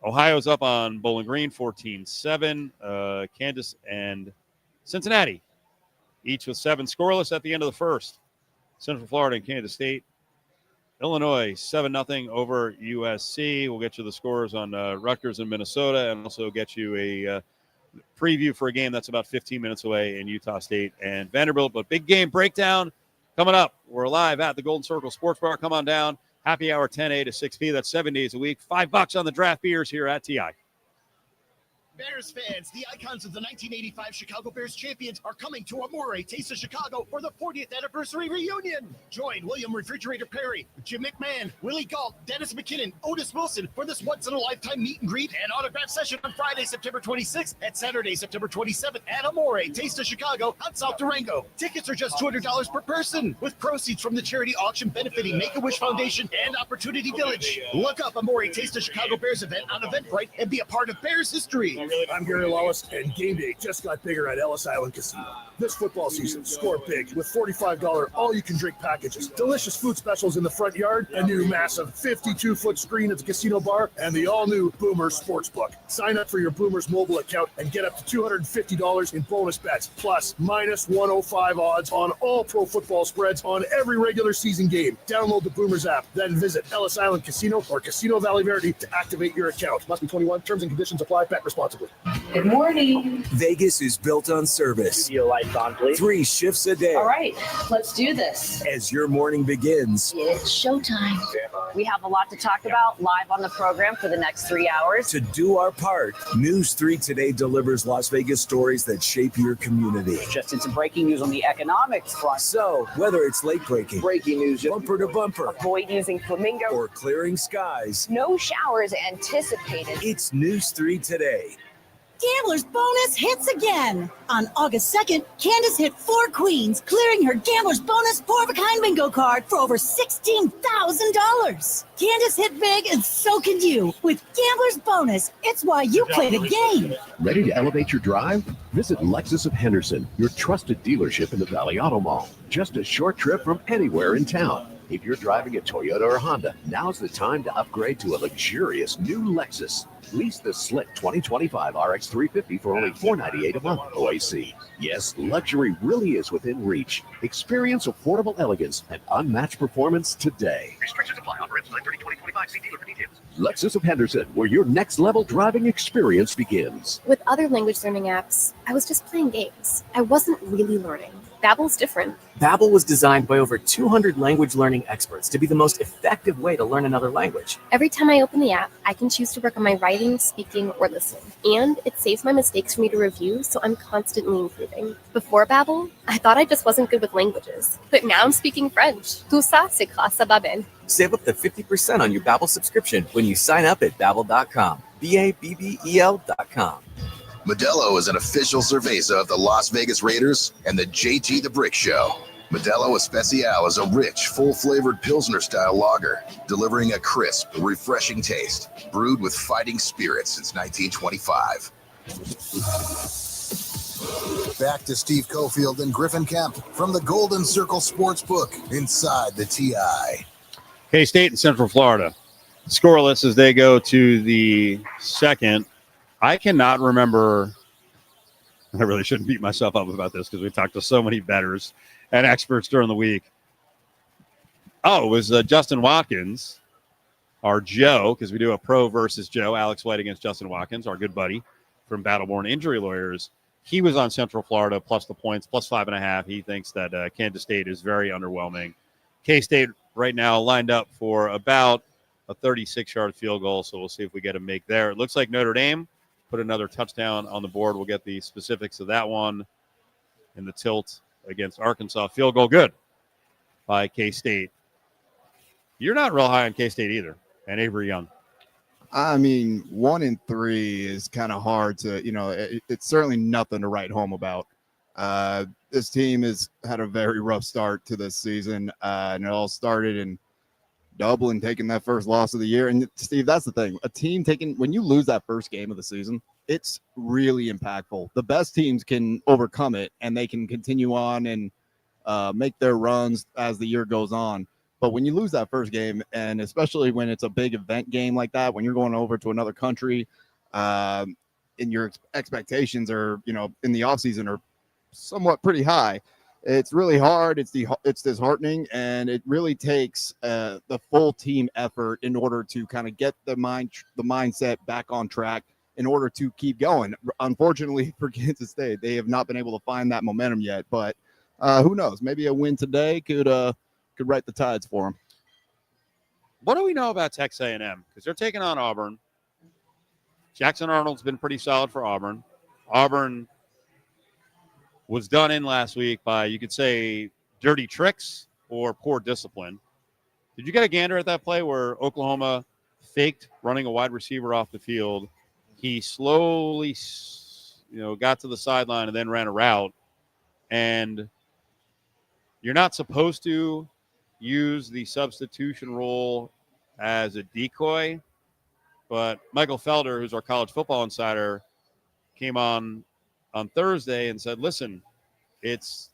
Ohio's up on Bowling Green, 14-7. Kansas and Cincinnati, each with 7 scoreless at the end of the first. Central Florida and Kansas State. Illinois, 7-0 over USC. We'll get you the scores on Rutgers and Minnesota, and also get you a preview for a game that's about 15 minutes away in Utah State and Vanderbilt. But big game breakdown coming up. We're live at the Golden Circle Sports Bar. Come on down. Happy hour 10A to 6P. That's 7 days a week. $5 on the draft beers here at TI. Bears fans, the icons of the 1985 Chicago Bears champions are coming to Amore Taste of Chicago for the 40th anniversary reunion. Join William Refrigerator Perry, Jim McMahon, Willie Galt, Dennis McKinnon, Otis Wilson for this once-in-a-lifetime meet and greet and autograph session on Friday, September 26th and Saturday, September 27th at Amore Taste of Chicago on South Durango. Tickets are just $200 per person, with proceeds from the charity auction benefiting Make-A-Wish Foundation and Opportunity Village. Look up Amore Taste of Chicago Bears event on Eventbrite and be a part of Bears history. I'm Gary Lawless, and game day just got bigger at Ellis Island Casino. This football season, score big with $45 all-you-can-drink packages, delicious food specials in the front yard, a new massive 52-foot screen at the casino bar, and the all-new Boomer Sportsbook. Sign up for your Boomer's mobile account and get up to $250 in bonus bets, plus minus 105 odds on all pro football spreads on every regular season game. Download the Boomers app, then visit Ellis Island Casino or Casino Valley Verde to activate your account. Must be 21. Terms and conditions apply. Bet responsibly. Good morning. Vegas is built on service. Your lights on, please. 3 shifts a day. All right, let's do this. As your morning begins. It's showtime. We have a lot to talk about live on the program for the next 3 hours. To do our part, News 3 Today delivers Las Vegas stories that shape your community. Just in some breaking news on the economics front. So, whether it's late breaking, breaking news, bumper to bumper, avoid using flamingo, or clearing skies, no showers anticipated. It's News 3 Today. Gambler's bonus hits again. On August 2nd, Candace hit 4 queens, clearing her Gambler's bonus 4-of-a-kind bingo card for over $16,000. Candace hit big, and so can you. With Gambler's bonus, it's why you play the game. Ready to elevate your drive? Visit Lexus of Henderson, your trusted dealership in the Valley Auto Mall. Just a short trip from anywhere in town. If you're driving a Toyota or Honda, now's the time to upgrade to a luxurious new Lexus. Lease the slick 2025 RX 350 for only $498 a month, OAC. Yes, luxury really is within reach. Experience affordable elegance and unmatched performance today. Restrictions apply. Offer ends 9/30/2025. See dealer for details. Lexus of Henderson, where your next level driving experience begins. With other language learning apps, I was just playing games. I wasn't really learning. Babbel's different. Babbel was designed by over 200 language learning experts to be the most effective way to learn another language. Every time I open the app, I can choose to work on my writing, speaking, or listening. And it saves my mistakes for me to review, so I'm constantly improving. Before Babbel, I thought I just wasn't good with languages. But now I'm speaking French. Tout ça, c'est grâce à Babbel. Save up to 50% on your Babbel subscription when you sign up at Babbel.com. Babbel.com. Modelo is an official cerveza of the Las Vegas Raiders and the JT the Brick Show. Modelo Especial is a rich, full-flavored Pilsner-style lager, delivering a crisp, refreshing taste, brewed with fighting spirit since 1925. Back to Steve Cofield and Griffin Kemp from the Golden Circle Sportsbook inside the TI. K-State and Central Florida. Scoreless as they go to the second. I cannot remember. I really shouldn't beat myself up about this because we talked to so many bettors and experts during the week. Oh, it was Justin Watkins, our Joe, because we do a pro versus Joe, Alex White against Justin Watkins, our good buddy from Battleborn Injury Lawyers. He was on Central Florida plus the points, plus 5.5. He thinks that Kansas State is very underwhelming. K-State right now lined up for about a 36-yard field goal, so we'll see if we get a make there. It looks like Notre Dame put another touchdown on the board. We'll get the specifics of that one in the tilt against Arkansas. Field goal good by K-State. You're not real high on K-State either, and Avery Young. I mean, 1-3 is kind of hard to, it's certainly nothing to write home about. This team has had a very rough start to this season, and it all started in Dublin taking that first loss of the year. And Steve, that's the thing. A team when you lose that first game of the season, it's really impactful. The best teams can overcome it and they can continue on and make their runs as the year goes on. But when you lose that first game, and especially when it's a big event game like that, when you're going over to another country, and your expectations are, in the offseason are somewhat pretty high, it's really hard. It's disheartening, and it really takes the full team effort in order to kind of get the mindset back on track in order to keep going. Unfortunately for Kansas State, they have not been able to find that momentum yet. But who knows? Maybe a win today could right the tides for them. What do we know about Texas A&M? Because they're taking on Auburn. Jackson Arnold's been pretty solid for Auburn. Auburn was done in last week by, you could say, dirty tricks or poor discipline. Did you get a gander at that play where Oklahoma faked running a wide receiver off the field? He slowly, got to the sideline and then ran a route. And you're not supposed to use the substitution rule as a decoy, but Michael Felder, who's our college football insider, came on Thursday and said, listen, it's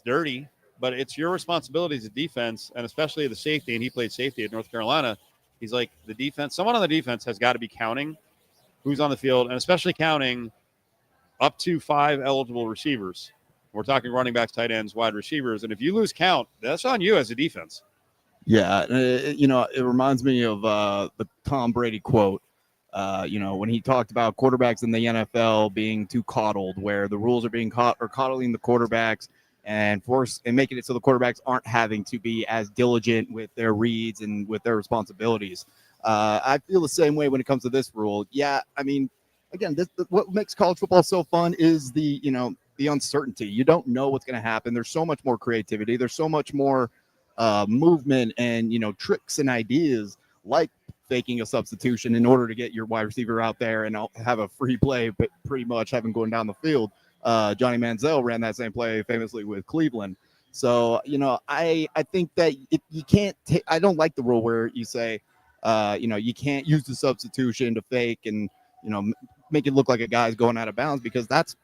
dirty, but it's your responsibility as a defense, and especially the safety, and he played safety at North Carolina. He's like, the defense, someone on the defense has got to be counting who's on the field, and especially counting up to 5 eligible receivers. We're talking running backs, tight ends, wide receivers, and if you lose count, that's on you as a defense. Yeah, it reminds me of the Tom Brady quote. When he talked about quarterbacks in the NFL being too coddled, where the rules are being coddling the quarterbacks and making it so the quarterbacks aren't having to be as diligent with their reads and with their responsibilities. I feel the same way when it comes to this rule. Yeah, I mean, again, what makes college football so fun is the uncertainty. You don't know what's going to happen. There's so much more creativity. There's so much more movement and, tricks and ideas like faking a substitution in order to get your wide receiver out there and have a free play, but pretty much have him going down the field. Johnny Manziel ran that same play famously with Cleveland. So, I think that you can't I don't like the rule where you say, you can't use the substitution to fake and, make it look like a guy's going out of bounds, because that's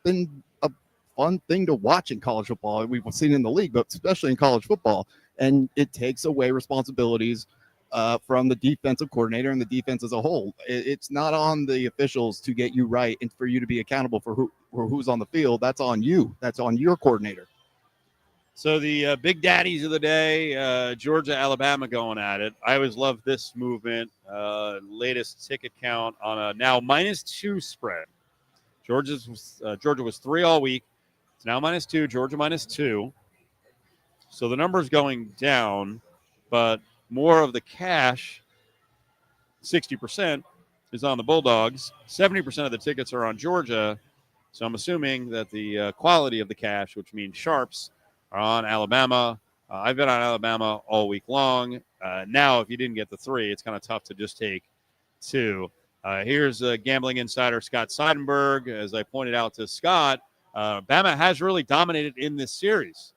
been a fun thing to watch in college football. We've seen in the league, but especially in college football. and it takes away responsibilities from the defensive coordinator and the defense as a whole. It's not on the officials to get you right and for you to be accountable for who's on the field. That's on you. That's on your coordinator. So the big daddies of the day, Georgia, Alabama going at it. I always love this movement. Latest ticket count on a now -2 spread. Georgia was 3 all week. It's now -2. Georgia -2. So the number's going down, but more of the cash, 60%, is on the Bulldogs. 70% of the tickets are on Georgia. So I'm assuming that the quality of the cash, which means sharps, are on Alabama. I've been on Alabama all week long. Now, if you didn't get the 3, it's kind of tough to just take 2. Here's gambling insider Scott Seidenberg. As I pointed out to Scott, Bama has really dominated in this series.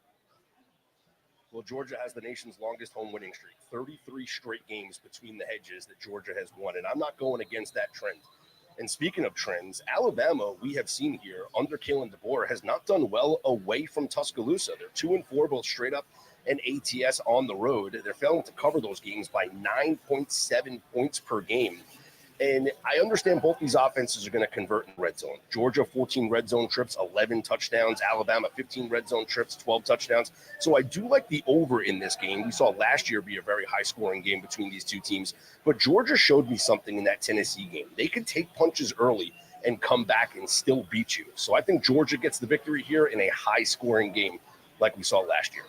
Well, Georgia has the nation's longest home winning streak, 33 straight games between the hedges that Georgia has won, and I'm not going against that trend. And speaking of trends, Alabama, we have seen here under Kalen DeBoer, has not done well away from Tuscaloosa. They're 2-4 both straight up and ATS on the road. They're failing to cover those games by 9.7 points per game. And I understand both these offenses are going to convert in red zone. Georgia, 14 red zone trips, 11 touchdowns. Alabama, 15 red zone trips, 12 touchdowns. So I do like the over in this game. We saw last year be a very high-scoring game between these two teams. But Georgia showed me something in that Tennessee game. They could take punches early and come back and still beat you. So I think Georgia gets the victory here in a high-scoring game like we saw last year.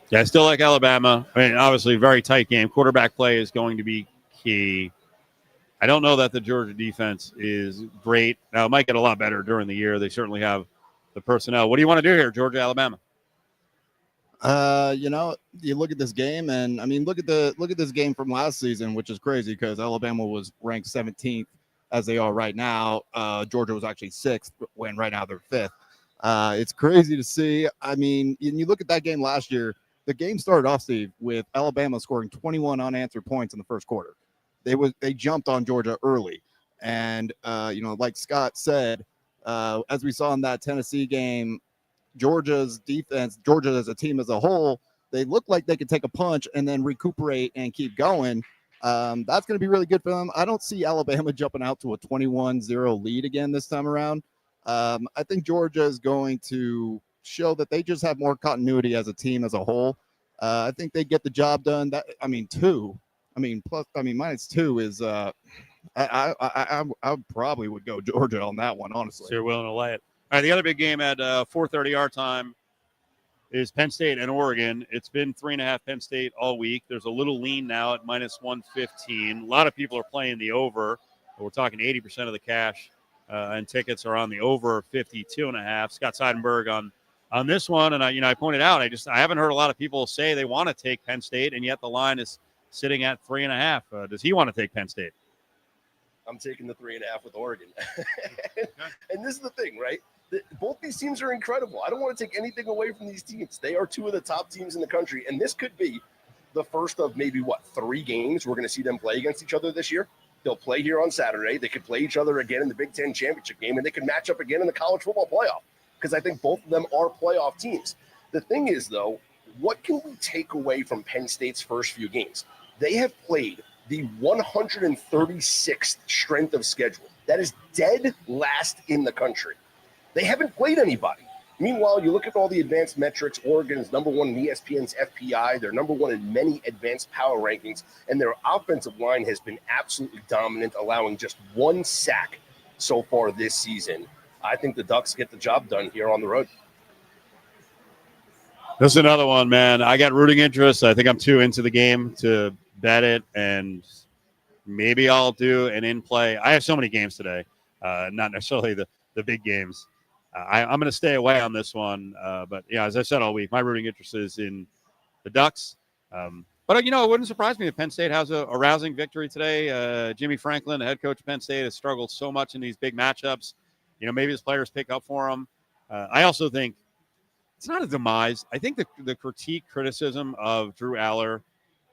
Yeah, I still like Alabama. I mean, obviously, very tight game. Quarterback play is going to be key. I don't know that the Georgia defense is great. Now, it might get a lot better during the year. They certainly have the personnel. What do you want to do here, Georgia, Alabama? You look at this game, and I mean, look at this game from last season, which is crazy because Alabama was ranked 17th as they are right now. Georgia was actually 6th when right now they're 5th. It's crazy to see. I mean, and you look at that game last year. The game started off, Steve, with Alabama scoring 21 unanswered points in the first quarter. They jumped on Georgia early, and like Scott said, as we saw in that Tennessee game, Georgia's defense, Georgia as a team as a whole, they look like they could take a punch and then recuperate and keep going. That's going to be really good for them. I don't see Alabama jumping out to a 21-0 lead again this time around. I think Georgia is going to show that they just have more continuity as a team as a whole. I think they get the job done. -2 is I probably would go Georgia on that one, honestly. So you're willing to lay it. All right, the other big game at 4:30 our time is Penn State and Oregon. It's been 3.5 Penn State all week. There's a little lean now at -115. A lot of people are playing the over. We're talking 80% of the cash and tickets are on the over 52.5. Scott Seidenberg on this one, and I pointed out I haven't heard a lot of people say they want to take Penn State, and yet the line is sitting at 3.5. Does he want to take Penn State? I'm taking the 3.5 with Oregon. And this is the thing, right? Both these teams are incredible. I don't want to take anything away from these teams. They are 2 of the top teams in the country, and this could be the first of maybe, 3 games we're going to see them play against each other this year. They'll play here on Saturday. They could play each other again in the Big Ten championship game, and they could match up again in the college football playoff because I think both of them are playoff teams. The thing is, though, what can we take away from Penn State's first few games? They have played the 136th strength of schedule. That is dead last in the country. They haven't played anybody. Meanwhile, you look at all the advanced metrics. Oregon is number 1 in ESPN's FPI. They're number 1 in many advanced power rankings. And their offensive line has been absolutely dominant, allowing just 1 sack so far this season. I think the Ducks get the job done here on the road. This is another one, man. I got rooting interest. I think I'm too into the game to bet it, and maybe I'll do an in-play. I have so many games today, not necessarily the big games. I'm going to stay away on this one. But, yeah, as I said all week, my rooting interest is in the Ducks. But, it wouldn't surprise me if Penn State has a rousing victory today. Jimmy Franklin, the head coach of Penn State, has struggled so much in these big matchups. Maybe his players pick up for him. I also think it's not a demise. I think the criticism of Drew Aller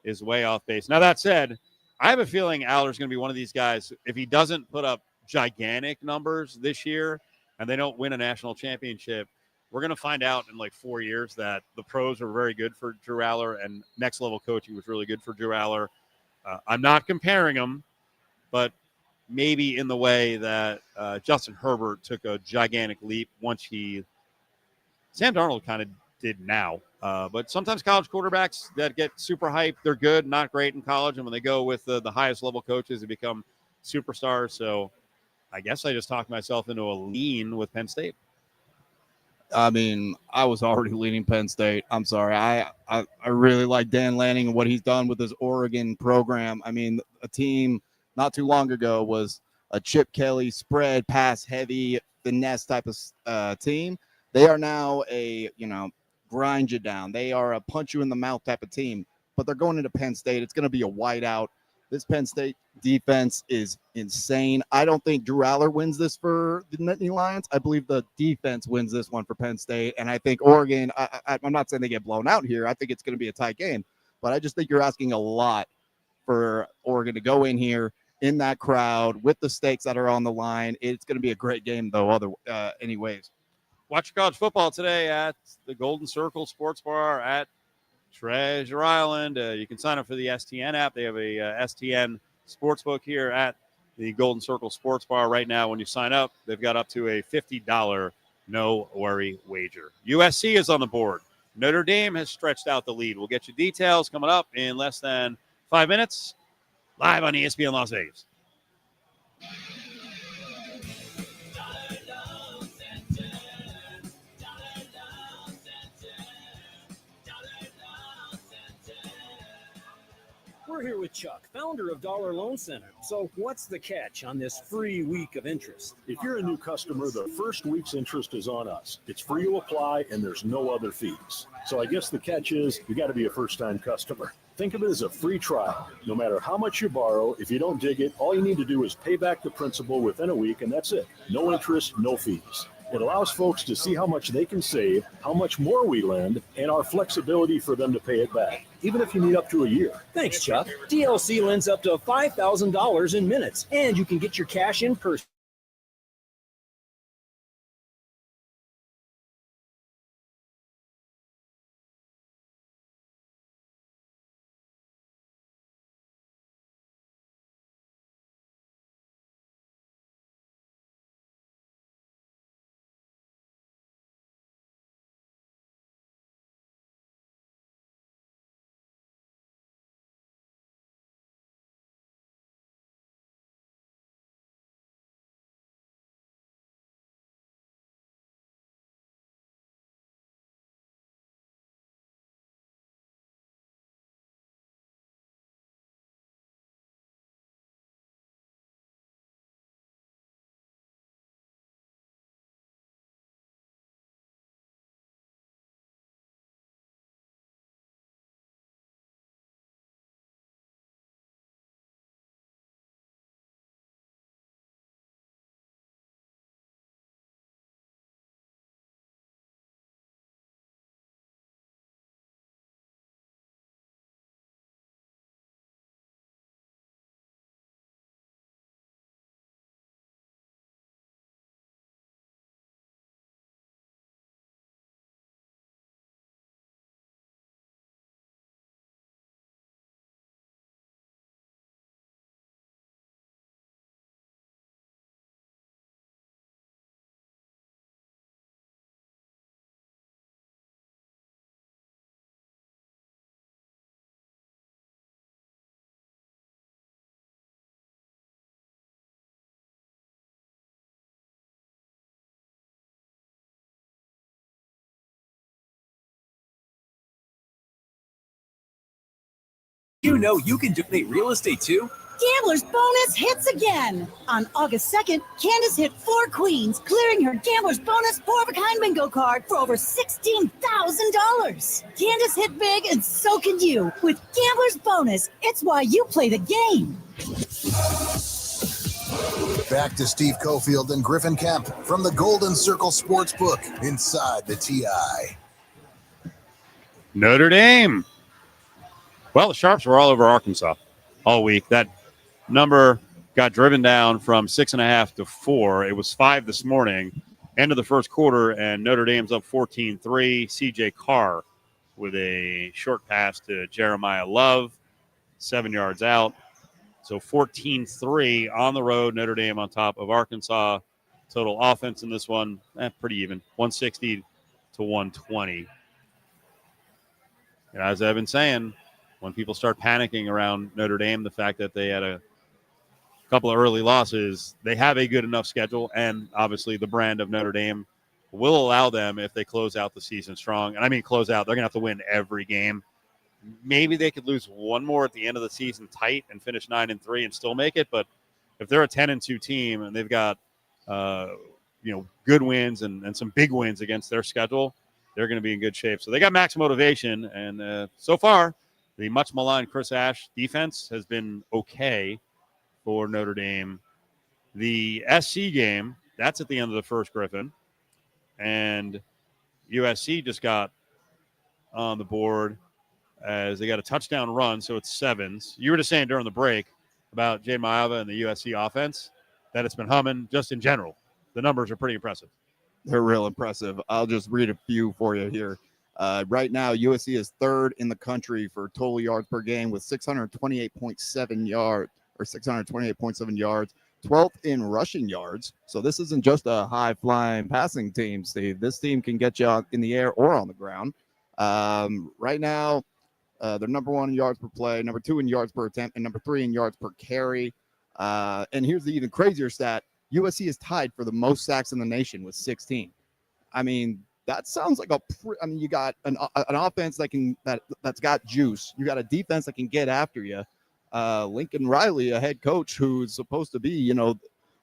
is way off base. Now, that said, I have a feeling Aller's going to be one of these guys, if he doesn't put up gigantic numbers this year and they don't win a national championship, we're going to find out in like 4 years that the pros were very good for Drew Aller and next level coaching was really good for Drew Aller. I'm not comparing them, but maybe in the way that Justin Herbert took a gigantic leap once Sam Darnold kind of did now. But sometimes college quarterbacks that get super hyped, they're good, not great in college. And when they go with the highest level coaches, they become superstars. So I guess I just talked myself into a lean with Penn State. I mean, I was already leaning Penn State. I'm sorry. I really like Dan Lanning and what he's done with his Oregon program. I mean, a team not too long ago was a Chip Kelly spread, pass heavy, finesse type of team. They are now a, grind you down. They are a punch you in the mouth type of team, but they're going into Penn State. It's going to be a whiteout. This Penn State defense is insane. I don't think Drew Aller wins this for the Nittany Lions. I believe the defense wins this one for Penn State. And I think Oregon, I'm not saying they get blown out here. I think it's going to be a tight game. But I just think you're asking a lot for Oregon to go in here in that crowd with the stakes that are on the line. It's going to be a great game, though, anyways. Watch college football today at the Golden Circle Sports Bar at Treasure Island. You can sign up for the STN app. They have a STN sportsbook here at the Golden Circle Sports Bar right now. When you sign up, they've got up to a $50 no-worry wager. USC is on the board. Notre Dame has stretched out the lead. We'll get you details coming up in less than 5 minutes, live on ESPN Las Vegas. We're here with Chuck, founder of Dollar Loan Center. So what's the catch on this free week of interest? If you're a new customer, the first week's interest is on us. It's free to apply, and there's no other fees. So I guess the catch is you got to be a first-time customer. Think of it as a free trial. No matter how much you borrow, if you don't dig it, all you need to do is pay back the principal within a week, and that's it. No interest, no fees. It allows folks to see how much they can save, how much more we lend, and our flexibility for them to pay it back, even if you need up to a year. Thanks, Chuck. DLC lends up to $5,000 in minutes, and you can get your cash in person. You know you can donate real estate too? Gambler's bonus hits again. On August 2nd, Candace hit 4 queens, clearing her Gambler's bonus 4-of-a-kind bingo card for over $16,000. Candace hit big, and so can you. With Gambler's bonus, it's why you play the game. Back to Steve Cofield and Griffin Kemp from the Golden Circle Sportsbook inside the TI. Notre Dame. Well, the Sharps were all over Arkansas all week. That number got driven down from 6.5 to 4. It was 5 this morning. end of the first quarter, and Notre Dame's up 14-3. C.J. Carr with a short pass to Jeremiah Love, 7 yards out. So 14-3 on the road. Notre Dame on top of Arkansas. Total offense in this one, pretty even, 160 to 120. And as I've been saying, when people start panicking around Notre Dame, the fact that they had a couple of early losses, they have a good enough schedule, and obviously the brand of Notre Dame will allow them, if they close out the season strong, and I mean close out, they're going to have to win every game. Maybe they could lose one more at the end of the season tight and finish 9-3 and still make it, but if they're a 10-2 team and they've got good wins and some big wins against their schedule, they're going to be in good shape. So they got max motivation, and so far, the much maligned Chris Ash defense has been okay for Notre Dame. The SC game, that's at the end of the first, Griffin, and USC just got on the board as they got a touchdown run, so it's 7s. You were just saying during the break about Jay Maiava and the USC offense that it's been humming just in general. The numbers are pretty impressive. They're real impressive. I'll just read a few for you here. Right now, USC is 3rd in the country for total yards per game with 628.7 yards, 12th in rushing yards. So this isn't just a high-flying passing team, Steve. This team can get you in the air or on the ground. Right now, they're number 1 in yards per play, number 2 in yards per attempt, and number 3 in yards per carry. And here's the even crazier stat. USC is tied for the most sacks in the nation with 16. I mean, that sounds like you got an offense that's got juice. You got a defense that can get after you. Lincoln Riley, a head coach who's supposed to be,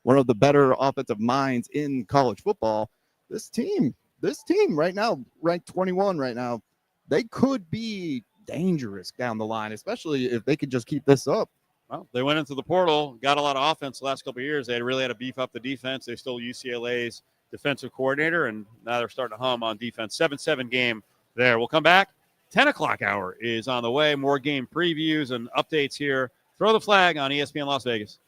one of the better offensive minds in college football. This team right now, ranked 21 right now, they could be dangerous down the line, especially if they could just keep this up. Well, they went into the portal, got a lot of offense the last couple of years. They really had to beef up the defense. They stole UCLA's defensive coordinator, and now they're starting to hum on defense. 7-7 game there. We'll come back. 10 o'clock hour is on the way. More game previews and updates here. Throw the flag on ESPN Las Vegas.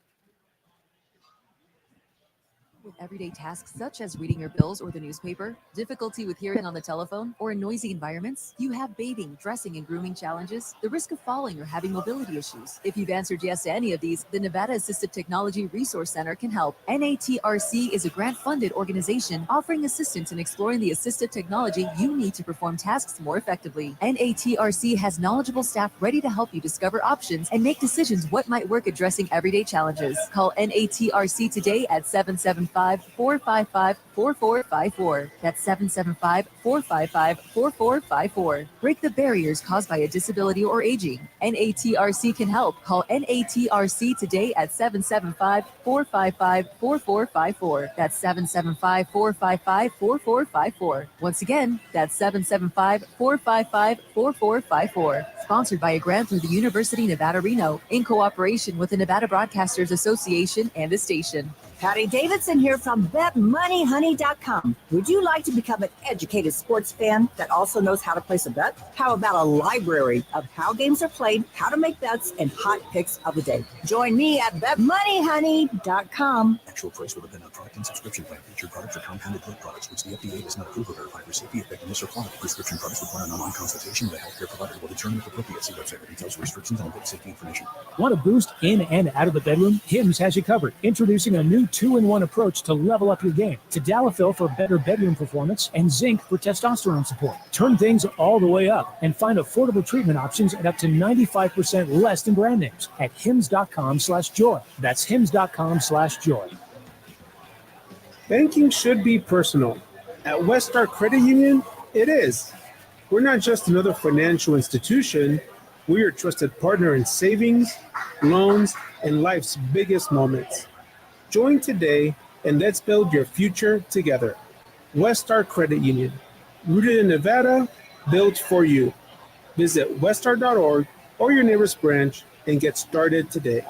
With everyday tasks such as reading your bills or the newspaper, difficulty with hearing on the telephone, or in noisy environments, you have bathing, dressing, and grooming challenges, the risk of falling or having mobility issues. If you've answered yes to any of these, the Nevada Assistive Technology Resource Center can help. NATRC is a grant-funded organization offering assistance in exploring the assistive technology you need to perform tasks more effectively. NATRC has knowledgeable staff ready to help you discover options and make decisions what might work addressing everyday challenges. Call NATRC today at 775-455-4454. That's 775-455-4454. Break the barriers caused by a disability or aging. NATRC can help. Call NATRC today at 775-455-4454. That's 775-455-4454. Once again, that's 775-455-4454. Sponsored by a grant through the University of Nevada, Reno, in cooperation with the Nevada Broadcasters Association and the station. Patty Davidson here from BetMoneyHoney.com. Would you like to become an educated sports fan that also knows how to place a bet? How about a library of how games are played, how to make bets, and hot picks of the day? Join me at BetMoneyHoney.com. Actual price will depend on product and subscription plan. Featured products are compounded drug products, which the FDA does not approve or verify for safety, effectiveness, or quality. Prescription products require an online consultation with a healthcare provider who will determine if appropriate. See website for details, restrictions, and safety information. Want to boost in and out of the bedroom? Hims has you covered. Introducing a new 2-in-1 approach to level up your game. Tadalafil for better bedroom performance and zinc for testosterone support. Turn things all the way up and find affordable treatment options at up to 95% less than brand names at hims.com/joy. That's hims.com/joy. Banking should be personal. At Westar Credit Union, it is. We're not just another financial institution. We're your trusted partner in savings, loans, and life's biggest moments. Join today and let's build your future together. Westar Credit Union, rooted in Nevada, built for you. Visit westar.org or your nearest branch and get started today.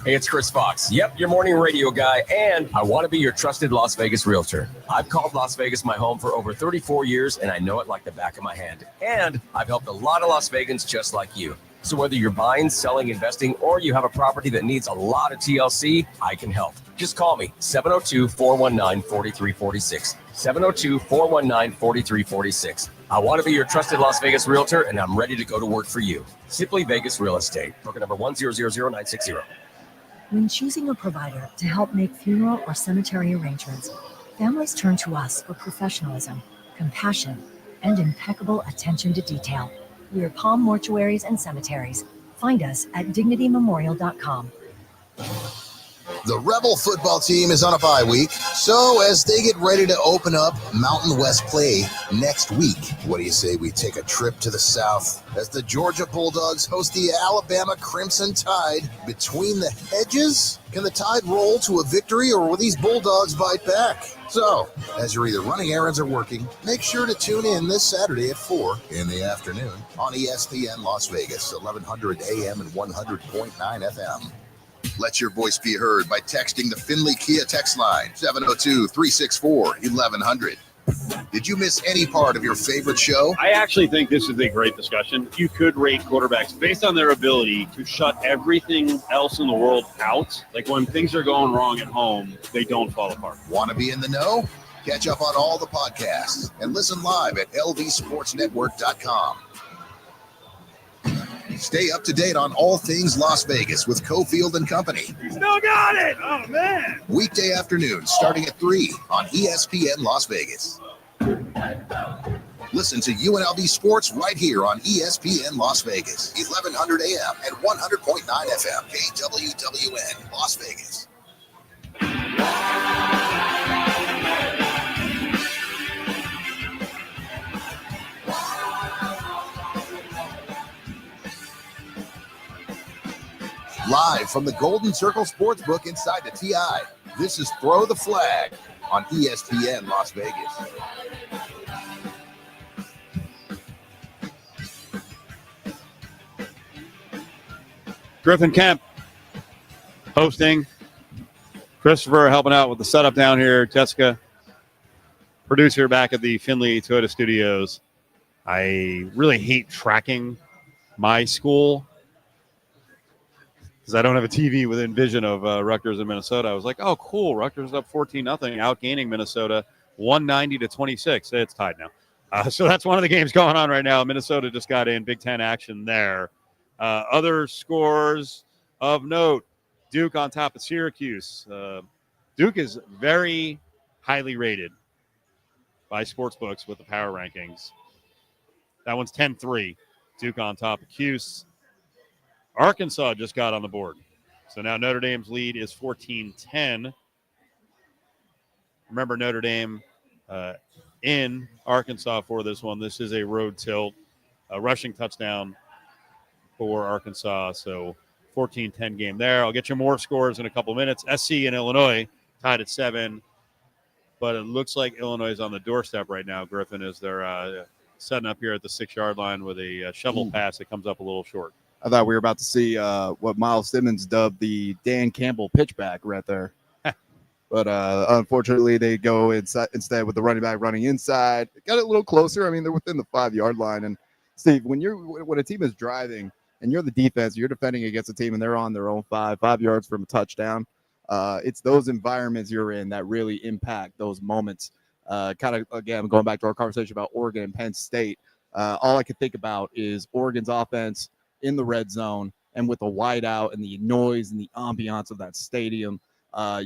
Hey, it's Chris Fox. Yep, your morning radio guy, and I want to be your trusted Las Vegas realtor. I've called Las Vegas my home for over 34 years, and I know it like the back of my hand. And I've helped a lot of Las Vegans just like you. So whether you're buying, selling, investing, or you have a property that needs a lot of TLC, I can help. Just call me, 702-419-4346. 702-419-4346. I want to be your trusted Las Vegas realtor, and I'm ready to go to work for you. Simply Vegas Real Estate. Broker number 1000960. When choosing a provider to help make funeral or cemetery arrangements, families turn to us for professionalism, compassion, and impeccable attention to detail. We are Palm Mortuaries and Cemeteries. Find us at dignitymemorial.com. The Rebel football team is on a bye week, so as they get ready to open up Mountain West play next week, what do you say we take a trip to the south as the Georgia Bulldogs host the Alabama Crimson Tide between the hedges? Can the Tide roll to a victory, or will these Bulldogs bite back? So, as you're either running errands or working, make sure to tune in this Saturday at 4 in the afternoon on ESPN Las Vegas, 1100 AM and 100.9 FM. Let your voice be heard by texting the Finley Kia text line, 702-364-1100. Did you miss any part of your favorite show? I actually think this is a great discussion. You could rate quarterbacks based on their ability to shut everything else in the world out. Like when things are going wrong at home, they don't fall apart. Want to be in the know? Catch up on all the podcasts and listen live at lvsportsnetwork.com. Stay up to date on all things Las Vegas with Cofield Company. Still got it! Oh, man! Weekday afternoons starting at 3 on ESPN Las Vegas. Listen to UNLV Sports right here on ESPN Las Vegas, 1100 AM and 100.9 FM, KWWN, Las Vegas. Live from the Golden Circle Sportsbook inside the TI, this is Throw the Flag on ESPN Las Vegas. Griffin Kemp hosting. Christopher helping out with the setup down here. Jessica, producer back at the Finley Toyota Studios. I really hate tracking my school because I don't have a TV within vision of Rutgers in Minnesota. I was like, oh, cool. Rutgers is up 14-0, outgaining Minnesota 190-26. It's tied now. So that's one of the games going on right now. Minnesota just got in Big Ten action there. Other scores of note, Duke on top of Syracuse. Duke is very highly rated by sportsbooks with the power rankings. That one's 10-3. Duke on top of Cuse. Arkansas just got on the board. So now Notre Dame's lead is 14-10. Remember, Notre Dame in Arkansas for this one. This is a road tilt, a rushing touchdown for Arkansas. So 14-10 game there. I'll get you more scores in a couple minutes. SC and Illinois tied at 7. But it looks like Illinois is on the doorstep right now, Griffin, as they're setting up here at the 6-yard line with a shovel pass that comes up a little short. I thought we were about to see what Miles Simmons dubbed the Dan Campbell pitchback right there. But unfortunately, they go inside instead with the running back running inside. Got it a little closer. I mean, they're within the 5-yard line. And Steve, when a team is driving and you're the defense, you're defending against a team and they're on their own 5 yards from a touchdown. It's those environments you're in that really impact those moments. Kind of, again, going back to our conversation about Oregon and Penn State, all I could think about is Oregon's offense in the red zone and with the wideout and the noise and the ambiance of that stadium.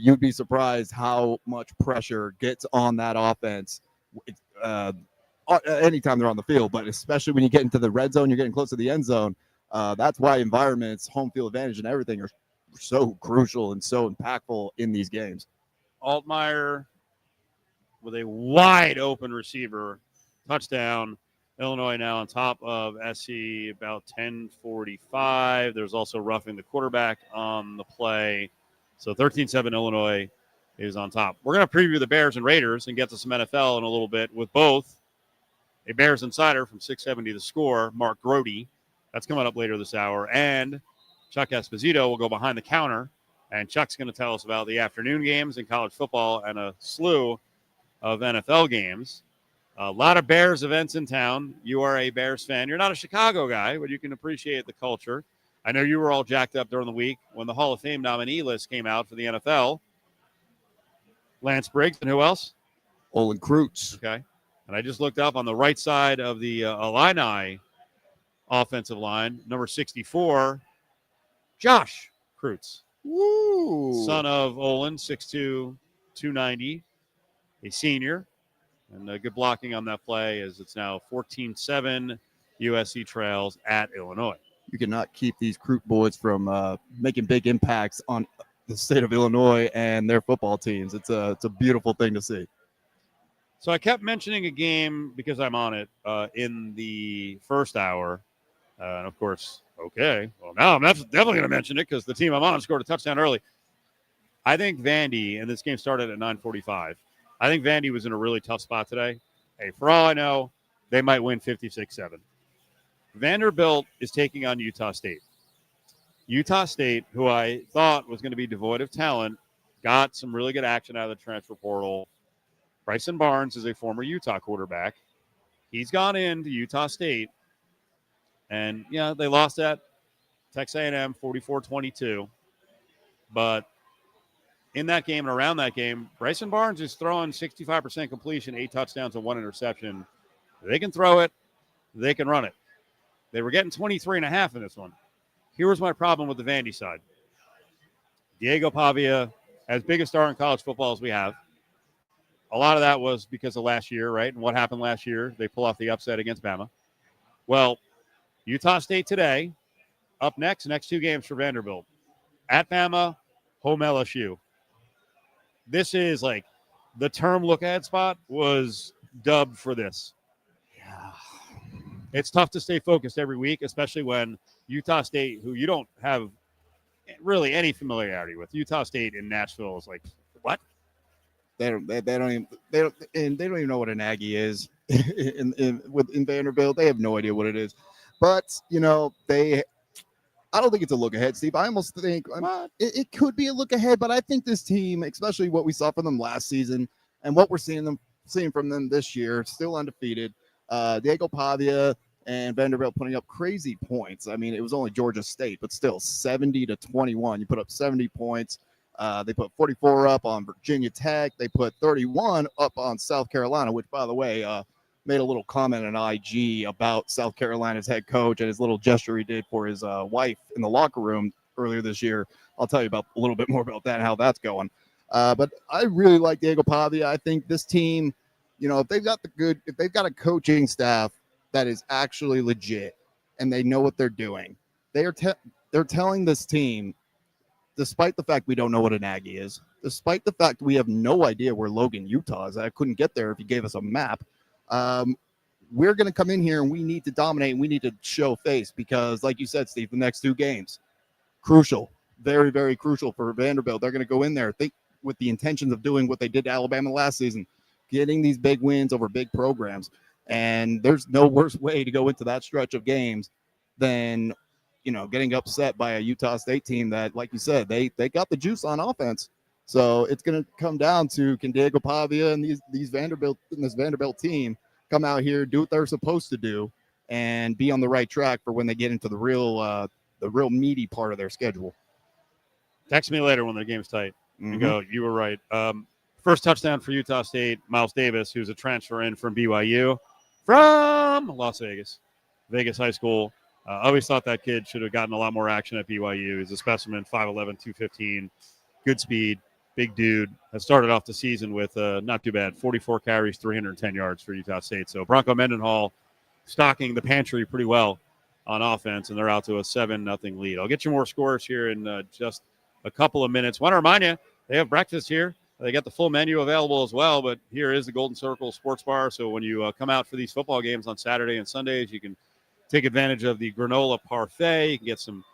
You'd be surprised how much pressure gets on that offense anytime they're on the field, but especially when you get into the red zone, you're getting close to the end zone. That's why environments, home field advantage, and everything are so crucial and so impactful in these games. Altmaier with a wide open receiver, touchdown. Illinois now on top of SC, about 10:45. There's also roughing the quarterback on the play. So 13-7 Illinois is on top. We're going to preview the Bears and Raiders and get to some NFL in a little bit with both a Bears insider from 670 The Score, Mark Grody. That's coming up later this hour. And Chuck Esposito will go behind the counter, and Chuck's going to tell us about the afternoon games in college football and a slew of NFL games. A lot of Bears events in town. You are a Bears fan. You're not a Chicago guy, but you can appreciate the culture. I know you were all jacked up during the week when the Hall of Fame nominee list came out for the NFL. Lance Briggs, and who else? Olin Kreutz. Okay. And I just looked up on the right side of the Illini offensive line, number 64, Josh Kreutz. Woo! Son of Olin, 6'2", 290, a senior. And good blocking on that play as it's now 14-7 USC trails at Illinois. You cannot keep these Kreutz boys from making big impacts on the state of Illinois and their football teams. It's a beautiful thing to see. So I kept mentioning a game because I'm on it in the first hour. And, of course, okay, well, now I'm definitely going to mention it because the team I'm on scored a touchdown early. I think Vandy, and this game started at 9:45, I think Vandy was in a really tough spot today. Hey, for all I know, they might win 56-7. Vanderbilt is taking on Utah State. Utah State, who I thought was going to be devoid of talent, got some really good action out of the transfer portal. Bryson Barnes is a former Utah quarterback. He's gone into Utah State. And, yeah, they lost at Texas A&M 44-22. But in that game and around that game, Bryson Barnes is throwing 65% completion, 8 touchdowns and 1 interception. They can throw it. They can run it. They were getting 23.5 in this one. Here was my problem with the Vandy side. Diego Pavia, as big a star in college football as we have, a lot of that was because of last year, right? And what happened last year? They pull off the upset against Bama. Well, Utah State today, up next 2 games for Vanderbilt. At Bama, home LSU. This is like the term look ahead spot was dubbed for this. Yeah. It's tough to stay focused every week, especially when Utah State, who you don't have really any familiarity with, Utah State in Nashville is like, what? They don't even know what an Aggie is in Vanderbilt. They have no idea what it is. But, you know, I don't think it's a look ahead, Steve. I almost think it could be a look ahead, but I think this team, especially what we saw from them last season and what we're seeing from them this year, still undefeated. Diego Pavia and Vanderbilt putting up crazy points. I mean, it was only Georgia State, but still 70-21. You put up 70 points. They put 44 up on Virginia Tech. They put 31 up on South Carolina, which, by the way, made a little comment on IG about South Carolina's head coach and his little gesture he did for his wife in the locker room earlier this year. I'll tell you about a little bit more about that and how that's going. But I really like Diego Pavia. I think this team, you know, if they've got a coaching staff that is actually legit and they know what they're doing, they're telling this team, despite the fact we don't know what an Aggie is, despite the fact we have no idea where Logan, Utah is. I couldn't get there if you gave us a map. We're going to come in here and we need to dominate and we need to show face because, like you said, Steve, the next 2 games, crucial, very, very crucial for Vanderbilt. They're going to go in there with the intentions of doing what they did to Alabama last season, getting these big wins over big programs. And there's no worse way to go into that stretch of games than, you know, getting upset by a Utah State team that, like you said, they got the juice on offense. So it's going to come down to, can Diego Pavia and this Vanderbilt team come out here, do what they're supposed to do, and be on the right track for when they get into the real meaty part of their schedule. Text me later when the game's tight. You go, you were right. First touchdown for Utah State, Miles Davis, who's a transfer in from BYU, from Las Vegas, Vegas High School. I always thought that kid should have gotten a lot more action at BYU. He's a specimen, 5'11", 215, good speed. Big dude. Has started off the season with not too bad, 44 carries, 310 yards for Utah State. So Bronco Mendenhall stocking the pantry pretty well on offense, and they're out to a 7-0 lead. I'll get you more scores here in just a couple of minutes. Want to remind you, they have breakfast here. They got the full menu available as well, but here is the Golden Circle Sports Bar. So when you come out for these football games on Saturday and Sundays, you can take advantage of the granola parfait. You can get some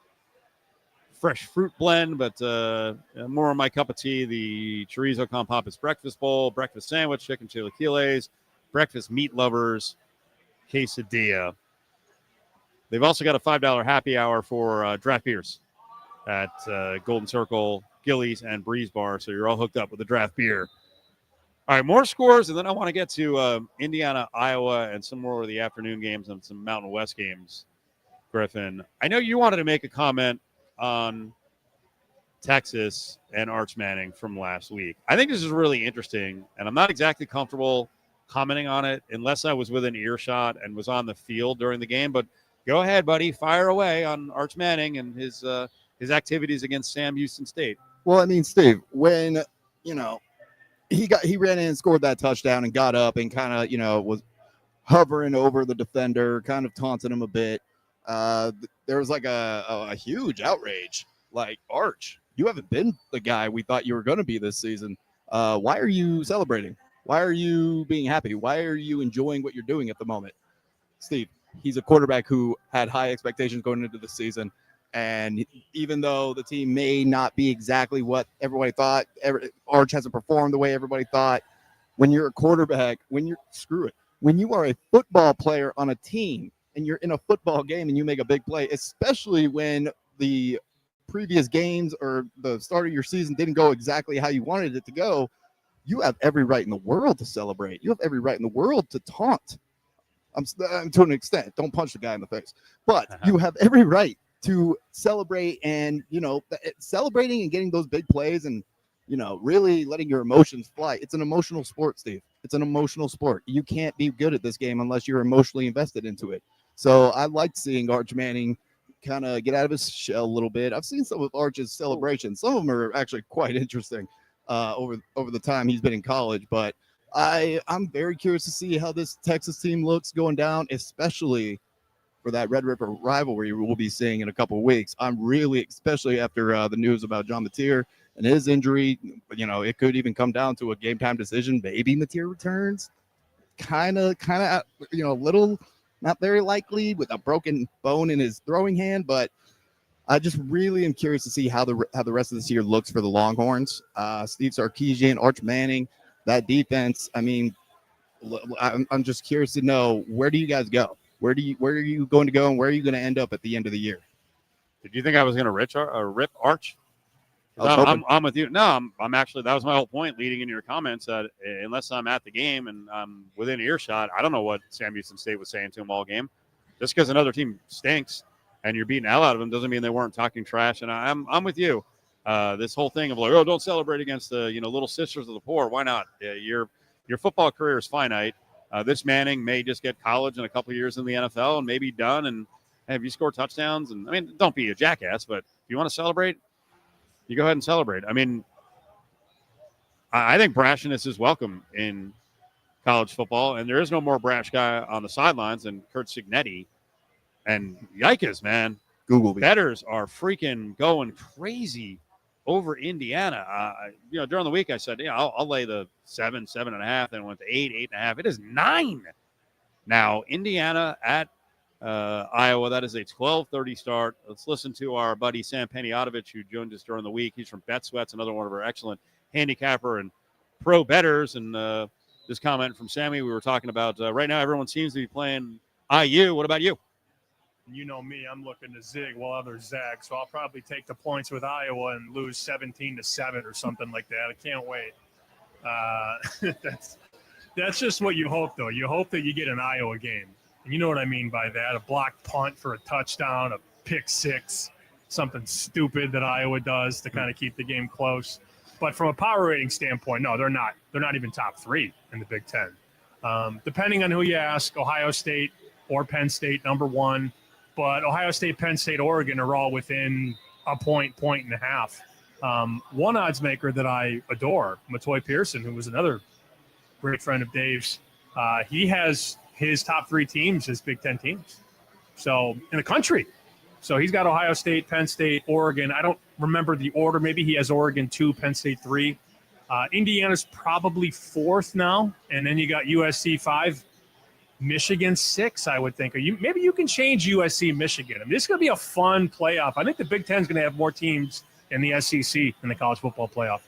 fresh fruit blend, but more of my cup of tea, the chorizo con papas breakfast bowl, breakfast sandwich, chicken chilaquiles, breakfast meat lovers, quesadilla. They've also got a $5 happy hour for draft beers at Golden Circle, Gillies, and Breeze Bar, so you're all hooked up with the draft beer. All right, more scores, and then I want to get to Indiana, Iowa, and some more of the afternoon games and some Mountain West games, Griffin. I know you wanted to make a comment on Texas and Arch Manning from last week. I think this is really interesting, and I'm not exactly comfortable commenting on it unless I was within earshot and was on the field during the game. But go ahead, buddy, fire away on Arch Manning and his activities against Sam Houston State. Well, I mean, Steve, when he ran in and scored that touchdown and got up and kind of was hovering over the defender, kind of taunting him a bit. There was like a huge outrage. Like, Arch, you haven't been the guy we thought you were going to be this season. Why are you celebrating? Why are you being happy? Why are you enjoying what you're doing at the moment? Steve, he's a quarterback who had high expectations going into the season. And even though the team may not be exactly what everybody thought, Arch hasn't performed the way everybody thought. When you're a quarterback, when you are a football player on a team and you're in a football game and you make a big play, especially when the previous games or the start of your season didn't go exactly how you wanted it to go, you have every right in the world to celebrate. You have every right in the world to taunt. To an extent, don't punch the guy in the face, but you have every right to celebrate and, celebrating and getting those big plays and, really letting your emotions fly. It's an emotional sport, Steve. It's an emotional sport. You can't be good at this game unless you're emotionally invested into it. So I liked seeing Arch Manning kind of get out of his shell a little bit. I've seen some of Arch's celebrations. Some of them are actually quite interesting over the time he's been in college. But I'm very curious to see how this Texas team looks going down, especially for that Red River rivalry we'll be seeing in a couple of weeks. I'm really, especially after the news about John Mateer and his injury, it could even come down to a game time decision. Maybe Mateer returns. Kind of, a little not very likely with a broken bone in his throwing hand, but I just really am curious to see how the rest of this year looks for the Longhorns. Steve Sarkisian, Arch Manning, that defense. I mean, I'm just curious to know, where do you guys go? Where are you going to go, and where are you going to end up at the end of the year? Did you think I was going to rip Arch? I'm with you. No, I'm actually, that was my whole point leading into your comments, that unless I'm at the game and I'm within earshot, I don't know what Sam Houston State was saying to him all game. Just because another team stinks and you're beating the hell out of them doesn't mean they weren't talking trash. And I'm with you. This whole thing of like, oh, don't celebrate against the little sisters of the poor. Why not? Your football career is finite. This Manning may just get college in a couple of years in the NFL and maybe done. And hey, if you score touchdowns, and I mean, don't be a jackass, but if you want to celebrate, you go ahead and celebrate. I mean, I think brashness is welcome in college football, and there is no more brash guy on the sidelines than Kurt Cignetti. And yikes, man. Google bettors are freaking going crazy over Indiana. During the week I said, I'll lay the 7.5, then went to 8.5. It is 9 now. Indiana at Iowa. That is a 12:30 start. Let's listen to our buddy Sam Peniotovich, who joined us during the week. He's from Bet Sweats, another one of our excellent handicapper and pro bettors. And this comment from Sammy, we were talking about right now, everyone seems to be playing IU. What about you? You know me, I'm looking to zig while others zag, so I'll probably take the points with Iowa and lose 17-7 or something like that. I can't wait. That's just what you hope, though. You hope that you get an Iowa game. And you know what I mean by that. A blocked punt for a touchdown, a pick six, something stupid that Iowa does to kind of keep the game close. But from a power rating standpoint, no, they're not. They're not even top 3 in the Big Ten. Depending on who you ask, Ohio State or Penn State, number 1. But Ohio State, Penn State, Oregon are all within a point and a half. One odds maker that I adore, Matoy Pearson, who was another great friend of Dave's, he has his top 3 teams as Big Ten teams. So in the country. So he's got Ohio State, Penn State, Oregon. I don't remember the order. Maybe he has Oregon 2, Penn State 3. Indiana's probably 4th now. And then you got USC 5. Michigan 6, I would think. Maybe you can change USC Michigan. I mean, this is going to be a fun playoff. I think the Big Ten is going to have more teams in the SEC in the college football playoff.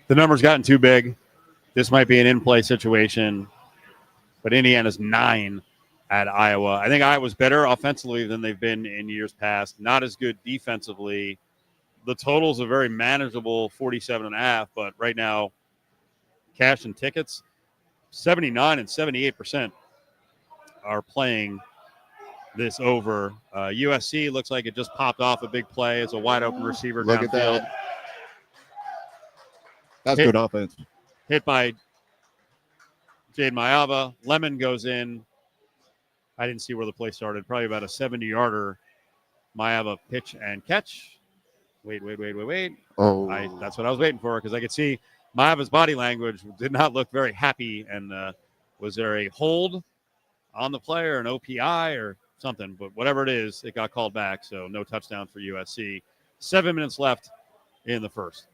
The number's gotten too big. This might be an in-play situation, but Indiana's 9 at Iowa. I think Iowa's better offensively than they've been in years past. Not as good defensively. The total's a very manageable 47.5, but right now, cash and tickets, 79 and 78% are playing this over. USC looks like it just popped off a big play. It's a wide open receiver Look at downfield. that. That's good offense. Hit by Jade Mayava. Lemon goes in. I didn't see where the play started. Probably about a 70-yarder. Mayava pitch and catch. Wait. Oh. That's what I was waiting for because I could see Mayava's body language did not look very happy. And was there a hold on the play or an OPI or something? But whatever it is, it got called back. So no touchdown for USC. 7 minutes left in the first.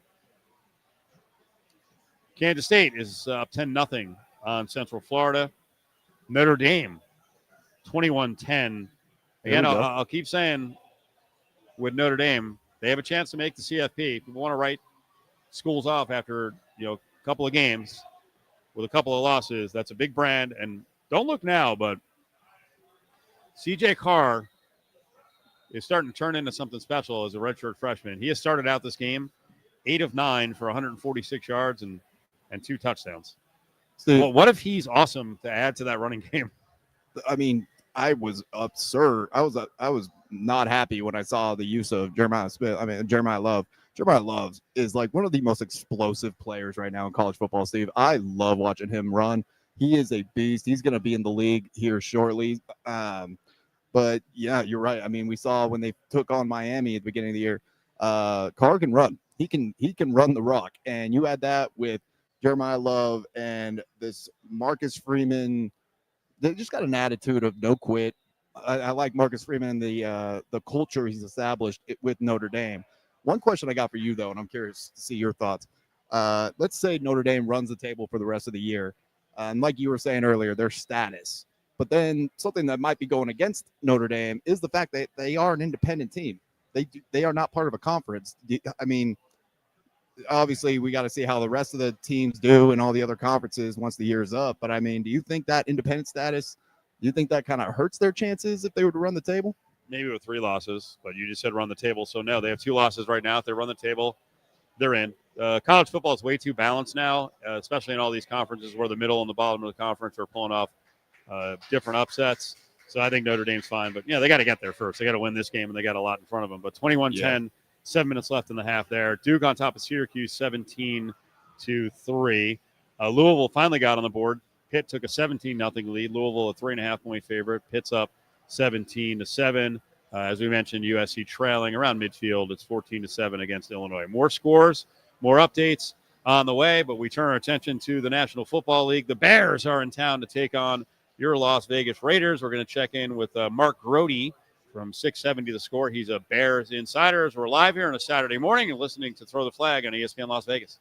Kansas State is up 10-0 on Central Florida. Notre Dame, 21-10. Again, I'll keep saying with Notre Dame, they have a chance to make the CFP. People want to write schools off after a couple of games with a couple of losses. That's a big brand. And don't look now, but C.J. Carr is starting to turn into something special as a redshirt freshman. He has started out this game 8 of 9 for 146 yards and 2 touchdowns. Well, what if he's awesome to add to that running game? I mean, I was absurd. I was not happy when I saw the use of Jeremiah Love. Jeremiah Love is like one of the most explosive players right now in college football, Steve. I love watching him run. He is a beast. He's going to be in the league here shortly. But yeah, you're right. I mean, we saw when they took on Miami at the beginning of the year, Carr can run. He can run the rock. And you add that with Jeremiah Love and this Marcus Freeman. They just got an attitude of no quit. I like Marcus Freeman and the culture he's established with Notre Dame. One question I got for you, though, and I'm curious to see your thoughts. Let's say Notre Dame runs the table for the rest of the year. And like you were saying earlier, their status. But then something that might be going against Notre Dame is the fact that they are an independent team. They are not part of a conference. I mean, obviously, we got to see how the rest of the teams do in all the other conferences once the year's up. But, I mean, do you think that independent status, do you think that kind of hurts their chances if they were to run the table? Maybe with 3 losses, but you just said run the table. So, no, they have 2 losses right now. If they run the table, they're in. College football is way too balanced now, especially in all these conferences where the middle and the bottom of the conference are pulling off different upsets. So I think Notre Dame's fine. But, they got to get there first. They got to win this game, and they got a lot in front of them. But 21-10, 7 minutes left in the half there. Duke on top of Syracuse, 17-3. Louisville finally got on the board. Pitt took a 17-0 lead. Louisville a 3.5-point favorite. Pitt's up 17-7. As we mentioned, USC trailing around midfield. It's 14-7 against Illinois. More scores, more updates on the way, but we turn our attention to the National Football League. The Bears are in town to take on your Las Vegas Raiders. We're going to check in with Mark Grody from 670 The Score. He's a Bears insider. We're live here on a Saturday morning and listening to Throw the Flag on ESPN Las Vegas.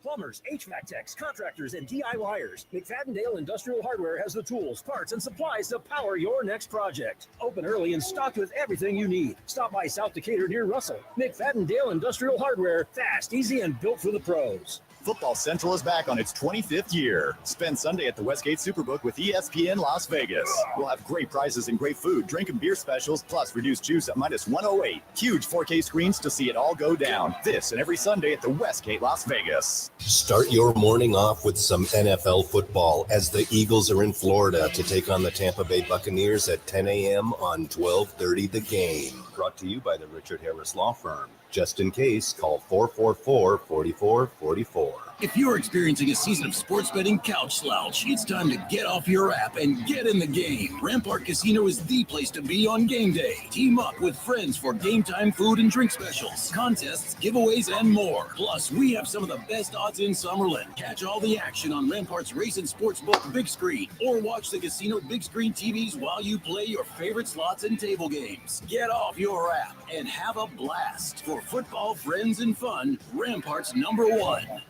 Plumbers, HVAC techs, contractors, and DIYers. McFadden-Dale Industrial Hardware has the tools, parts, and supplies to power your next project. Open early and stocked with everything you need. Stop by South Decatur near Russell. McFadden-Dale Industrial Hardware. Fast, easy, and built for the pros. Football Central is back on its 25th year. Spend Sunday at the Westgate Superbook with ESPN Las Vegas. We'll have great prizes and great food, drink and beer specials, plus reduced juice at -108. Huge 4K screens to see it all go down. This and every Sunday at the Westgate Las Vegas. Start your morning off with some NFL football as the Eagles are in Florida to take on the Tampa Bay Buccaneers at 10 a.m. on 12:30 The Game. Brought to you by the Richard Harris Law Firm. Just in case, call 444-4444. If you're experiencing a season of sports betting couch slouch, it's time to get off your app and get in the game. Rampart Casino is the place to be on game day. Team up with friends for game time food and drink specials, contests, giveaways, and more. Plus, we have some of the best odds in Summerlin. Catch all the action on Rampart's Race and Sportsbook Big Screen, or watch the casino big screen TVs while you play your favorite slots and table games. Get off your app and have a blast. For football, friends, and fun, Rampart's #1.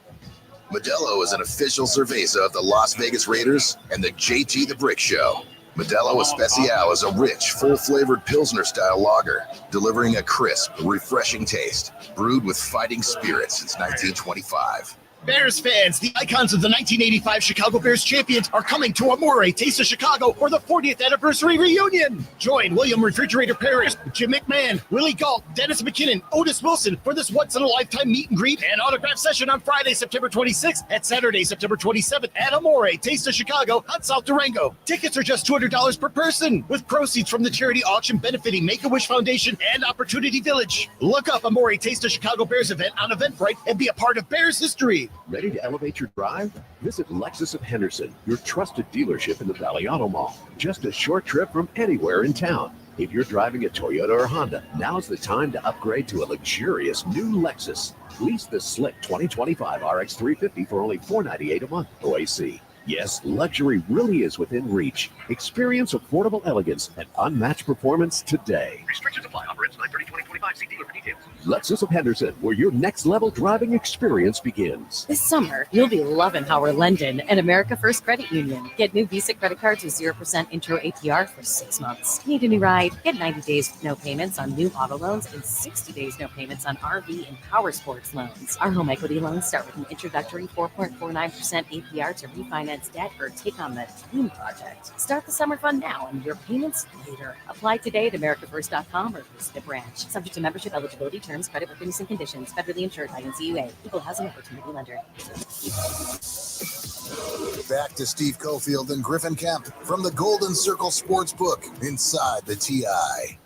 Modelo is an official cerveza of the Las Vegas Raiders and the JT the Brick Show. Modelo Especial is a rich, full-flavored Pilsner-style lager, delivering a crisp, refreshing taste, brewed with fighting spirit since 1925. Bears fans, the icons of the 1985 Chicago Bears champions are coming to Amore Taste of Chicago for the 40th anniversary reunion. Join William Refrigerator Parrish, Jim McMahon, Willie Galt, Dennis McKinnon, Otis Wilson for this once-in-a-lifetime meet and greet and autograph session on Friday, September 26th and Saturday, September 27th at Amore Taste of Chicago on South Durango. Tickets are just $200 per person, with proceeds from the charity auction benefiting Make-A-Wish Foundation and Opportunity Village. Look up Amore Taste of Chicago Bears event on Eventbrite and be a part of Bears history. Ready to elevate your drive? Visit Lexus of Henderson, your trusted dealership in the Valley Auto Mall. Just a short trip from anywhere in town. If you're driving a Toyota or Honda, now's the time to upgrade to a luxurious new Lexus. Lease the slick 2025 RX 350 for only $498 a month. OAC. Yes, luxury really is within reach. Experience affordable elegance and unmatched performance today. Restrictions apply. Operates 9/30/2025. See dealer for details. Lexus of Henderson, where your next level driving experience begins. This summer, you'll be loving how we're lending at America First Credit Union. Get new Visa credit cards with 0% intro APR for 6 months. Need a new ride? Get 90 days with no payments on new auto loans and 60 days no payments on RV and power sports loans. Our home equity loans start with an introductory 4.49% APR to refinance debt or take on the team project. Start the summer fun now and your payments later. Apply today at americafirst.com or visit a branch. Subject to membership eligibility, terms, credit worthiness, and conditions. Federally insured by NCUA. Equal housing opportunity lender. Back to Steve Cofield and Griffin Kemp from the Golden Circle Sportsbook inside the TI.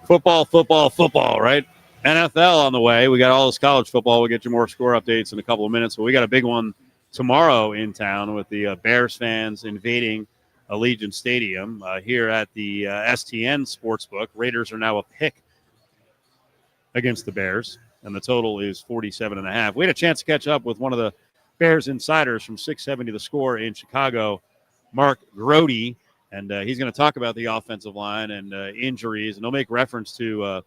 Football, right? NFL on the way. We got all this college football. We'll get you more score updates in a couple of minutes, but we got a big one tomorrow in town with the Bears fans invading Allegiant Stadium here at the STN Sportsbook. Raiders are now a pick against the Bears, and the total is 47.5. We had a chance to catch up with one of the Bears insiders from 670 The Score in Chicago, Mark Grody, and he's going to talk about the offensive line and injuries, and he'll make reference to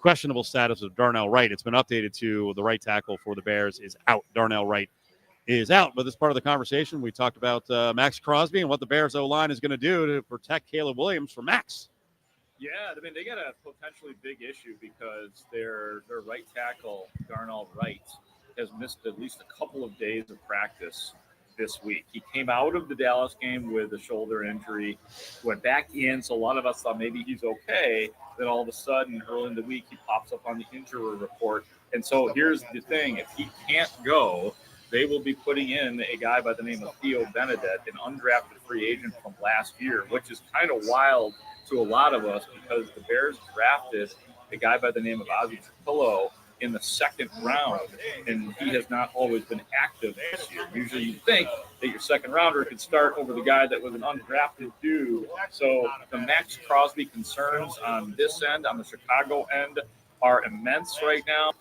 questionable status of Darnell Wright. It's been updated to the right tackle for the Bears is out. Darnell Wright is out. But as part of the conversation, we talked about Max Crosby and what the Bears O-line is going to do to protect Caleb Williams from Max. Yeah, I mean, they got a potentially big issue because their right tackle, Darnell Wright, has missed at least a couple of days of practice this week. He came out of the Dallas game with a shoulder injury, went back in, so a lot of us thought maybe he's okay. Then all of a sudden, early in the week, he pops up on the injury report. And so here's the thing. If he can't go, they will be putting in a guy by the name of Theo Benedette, an undrafted free agent from last year, which is kind of wild to a lot of us because the Bears drafted a guy by the name of Ozzie Trapillo in the second round, and he has not always been active this year. Usually you think that your second rounder could start over the guy that was an undrafted dude. So the Max Crosby concerns on this end, on the Chicago end, are immense right now.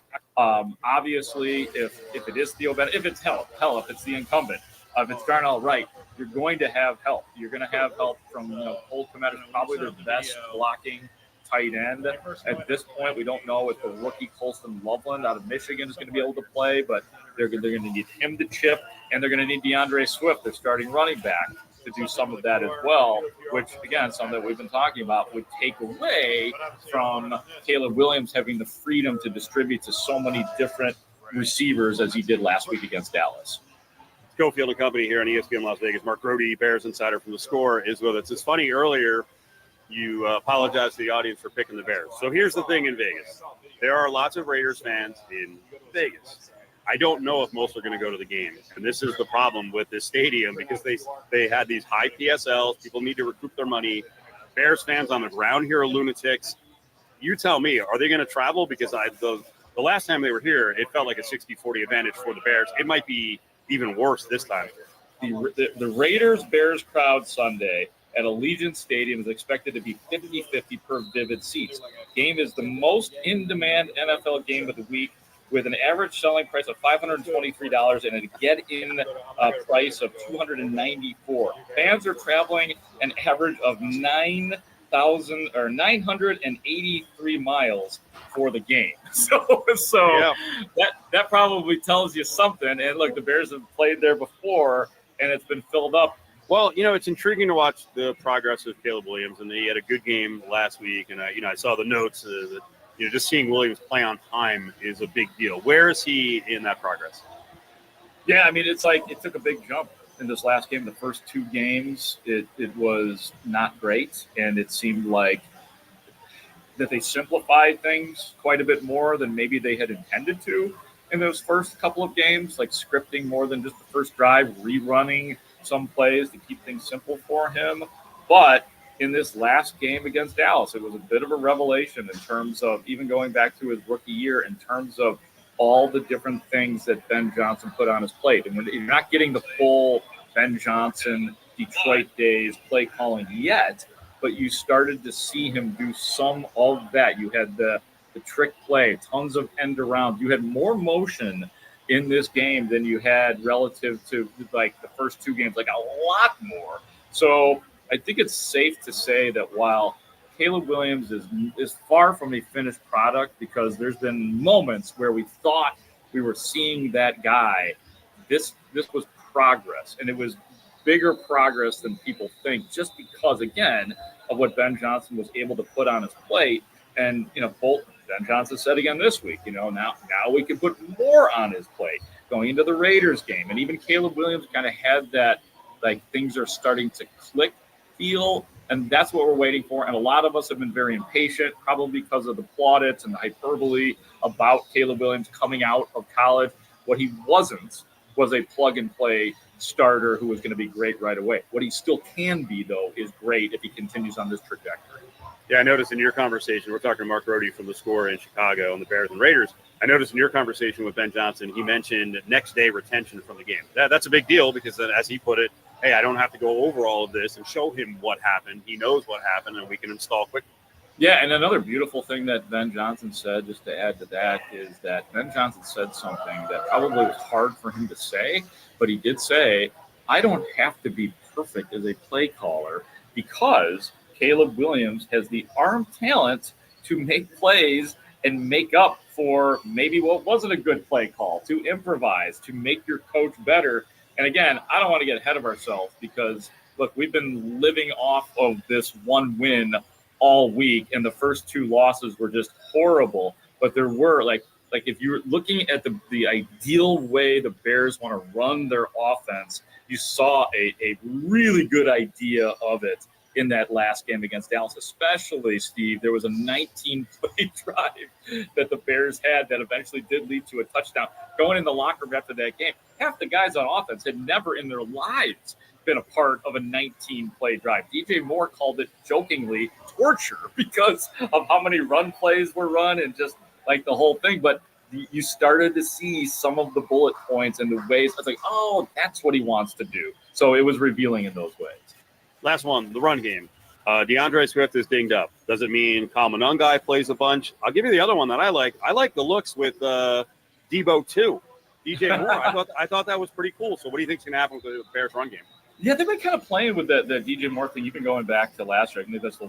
Obviously, if it is Theo Bennett, if it's hell, if it's the incumbent, if it's Darnell Wright, you're going to have help. You're going to have help from Cole Kmet is probably their best blocking tight end. At this point, we don't know if the rookie Colston Loveland out of Michigan is going to be able to play, but they're going to need him to chip, and they're going to need DeAndre Swift, their starting running back, to do some of that as well, which, again, something that we've been talking about, would take away from Caleb Williams having the freedom to distribute to so many different receivers as he did last week against Dallas. Cofield Company here on ESPN Las Vegas. Mark Grody, Bears insider from The Score, is with us. It's funny, earlier you apologized to the audience for picking the Bears. So here's the thing in Vegas. There are lots of Raiders fans in Vegas. I don't know if most are going to go to the game. And this is the problem with this stadium because they had these high PSLs. People need to recoup their money. Bears fans on the ground here are lunatics. You tell me, are they going to travel? Because the last time they were here, it felt like a 60-40 advantage for the Bears. It might be even worse this time. The Raiders-Bears crowd Sunday at Allegiant Stadium is expected to be 50-50 per vivid seats. Game is the most in-demand NFL game of the week, with an average selling price of $523 and a get-in price of $294. Fans are traveling an average of 983 miles for the game. So yeah. that probably tells you something. And look, the Bears have played there before, and it's been filled up. Well, it's intriguing to watch the progress of Caleb Williams, and he had a good game last week. And I saw the notes that just seeing Williams play on time is a big deal. Where is he in that progress? Yeah, I mean, it's like it took a big jump in this last game. The first two games, it was not great, and it seemed like that they simplified things quite a bit more than maybe they had intended to in those first couple of games, like scripting more than just the first drive, rerunning some plays to keep things simple for him. But in this last game against Dallas, it was a bit of a revelation in terms of even going back to his rookie year, in terms of all the different things that Ben Johnson put on his plate. And when you're not getting the full Ben Johnson Detroit days play calling yet, but you started to see him do some of that. You had the trick play, tons of end around. You had more motion in this game than you had relative to like the first two games, like a lot more. So I think it's safe to say that while Caleb Williams is far from a finished product, because there's been moments where we thought we were seeing that guy, this was progress, and it was bigger progress than people think, just because, again, of what Ben Johnson was able to put on his plate. And, both Ben Johnson said again this week, now we can put more on his plate going into the Raiders game. And even Caleb Williams kind of had that, like, things are starting to click feel, and that's what we're waiting for. And a lot of us have been very impatient, probably because of the plaudits and the hyperbole about Caleb Williams coming out of college. What he wasn't was a plug-and-play starter who was going to be great right away. What he still can be, though, is great if he continues on this trajectory. Yeah, I noticed in your conversation, we're talking to Mark Rohde from The Score in Chicago on the Bears and Raiders. I noticed in your conversation with Ben Johnson, he mentioned next day retention from the game. That's a big deal because, as he put it, hey, I don't have to go over all of this and show him what happened. He knows what happened, and we can install quickly. Yeah, and another beautiful thing that Ben Johnson said, just to add to that, is that Ben Johnson said something that probably was hard for him to say, but he did say, I don't have to be perfect as a play caller because Caleb Williams has the arm talent to make plays and make up for maybe what wasn't a good play call, to improvise, to make your coach better. And again, I don't want to get ahead of ourselves because, look, we've been living off of this one win all week, and the first two losses were just horrible. But there were, like if you're looking at the ideal way the Bears want to run their offense, you saw a really good idea of it in that last game against Dallas, especially, Steve. There was a 19-play drive that the Bears had that eventually did lead to a touchdown. Going in the locker room after that game, half the guys on offense had never in their lives been a part of a 19-play drive. DJ Moore called it jokingly torture because of how many run plays were run and just like the whole thing. But you started to see some of the bullet points and the ways. I was like, oh, that's what he wants to do. So it was revealing in those ways. Last one, the run game. DeAndre Swift is dinged up. Doesn't mean Kyle Monangai plays a bunch. I'll give you the other one that I like. I like the looks with Debo too. DJ Moore. I thought that was pretty cool. So what do you think is going to happen with the Bears run game? Yeah, they've been kind of playing with the DJ Moore thing. You've been going back to last year. I think that's the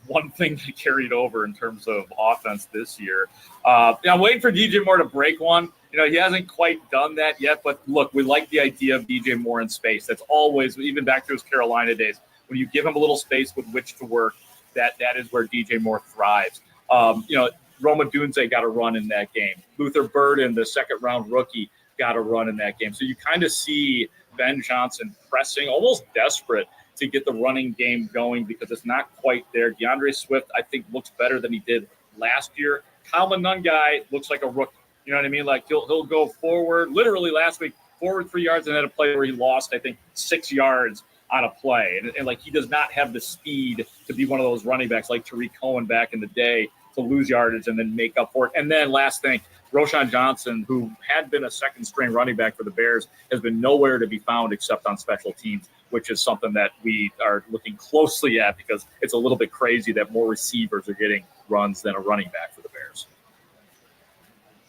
one thing that carried over in terms of offense this year. I'm waiting for DJ Moore to break one. He hasn't quite done that yet. But look, we like the idea of DJ Moore in space. That's always, even back to his Carolina days, when you give him a little space with which to work, that is where DJ Moore thrives. Roma Dunze got a run in that game. Luther Burden, the second-round rookie, got a run in that game. So you kind of see Ben Johnson pressing, almost desperate to get the running game going because it's not quite there. DeAndre Swift, I think, looks better than he did last year. Kyle Monangai looks like a rookie. You know what I mean? Like he'll go forward. Literally last week, forward 3 yards and had a play where he lost, I think, 6 yards on a play. And like he does not have the speed to be one of those running backs like Tariq Cohen back in the day to lose yardage and then make up for it. And then last thing, Roschon Johnson, who had been a second-string running back for the Bears, has been nowhere to be found except on special teams, which is something that we are looking closely at because it's a little bit crazy that more receivers are getting runs than a running back for the Bears.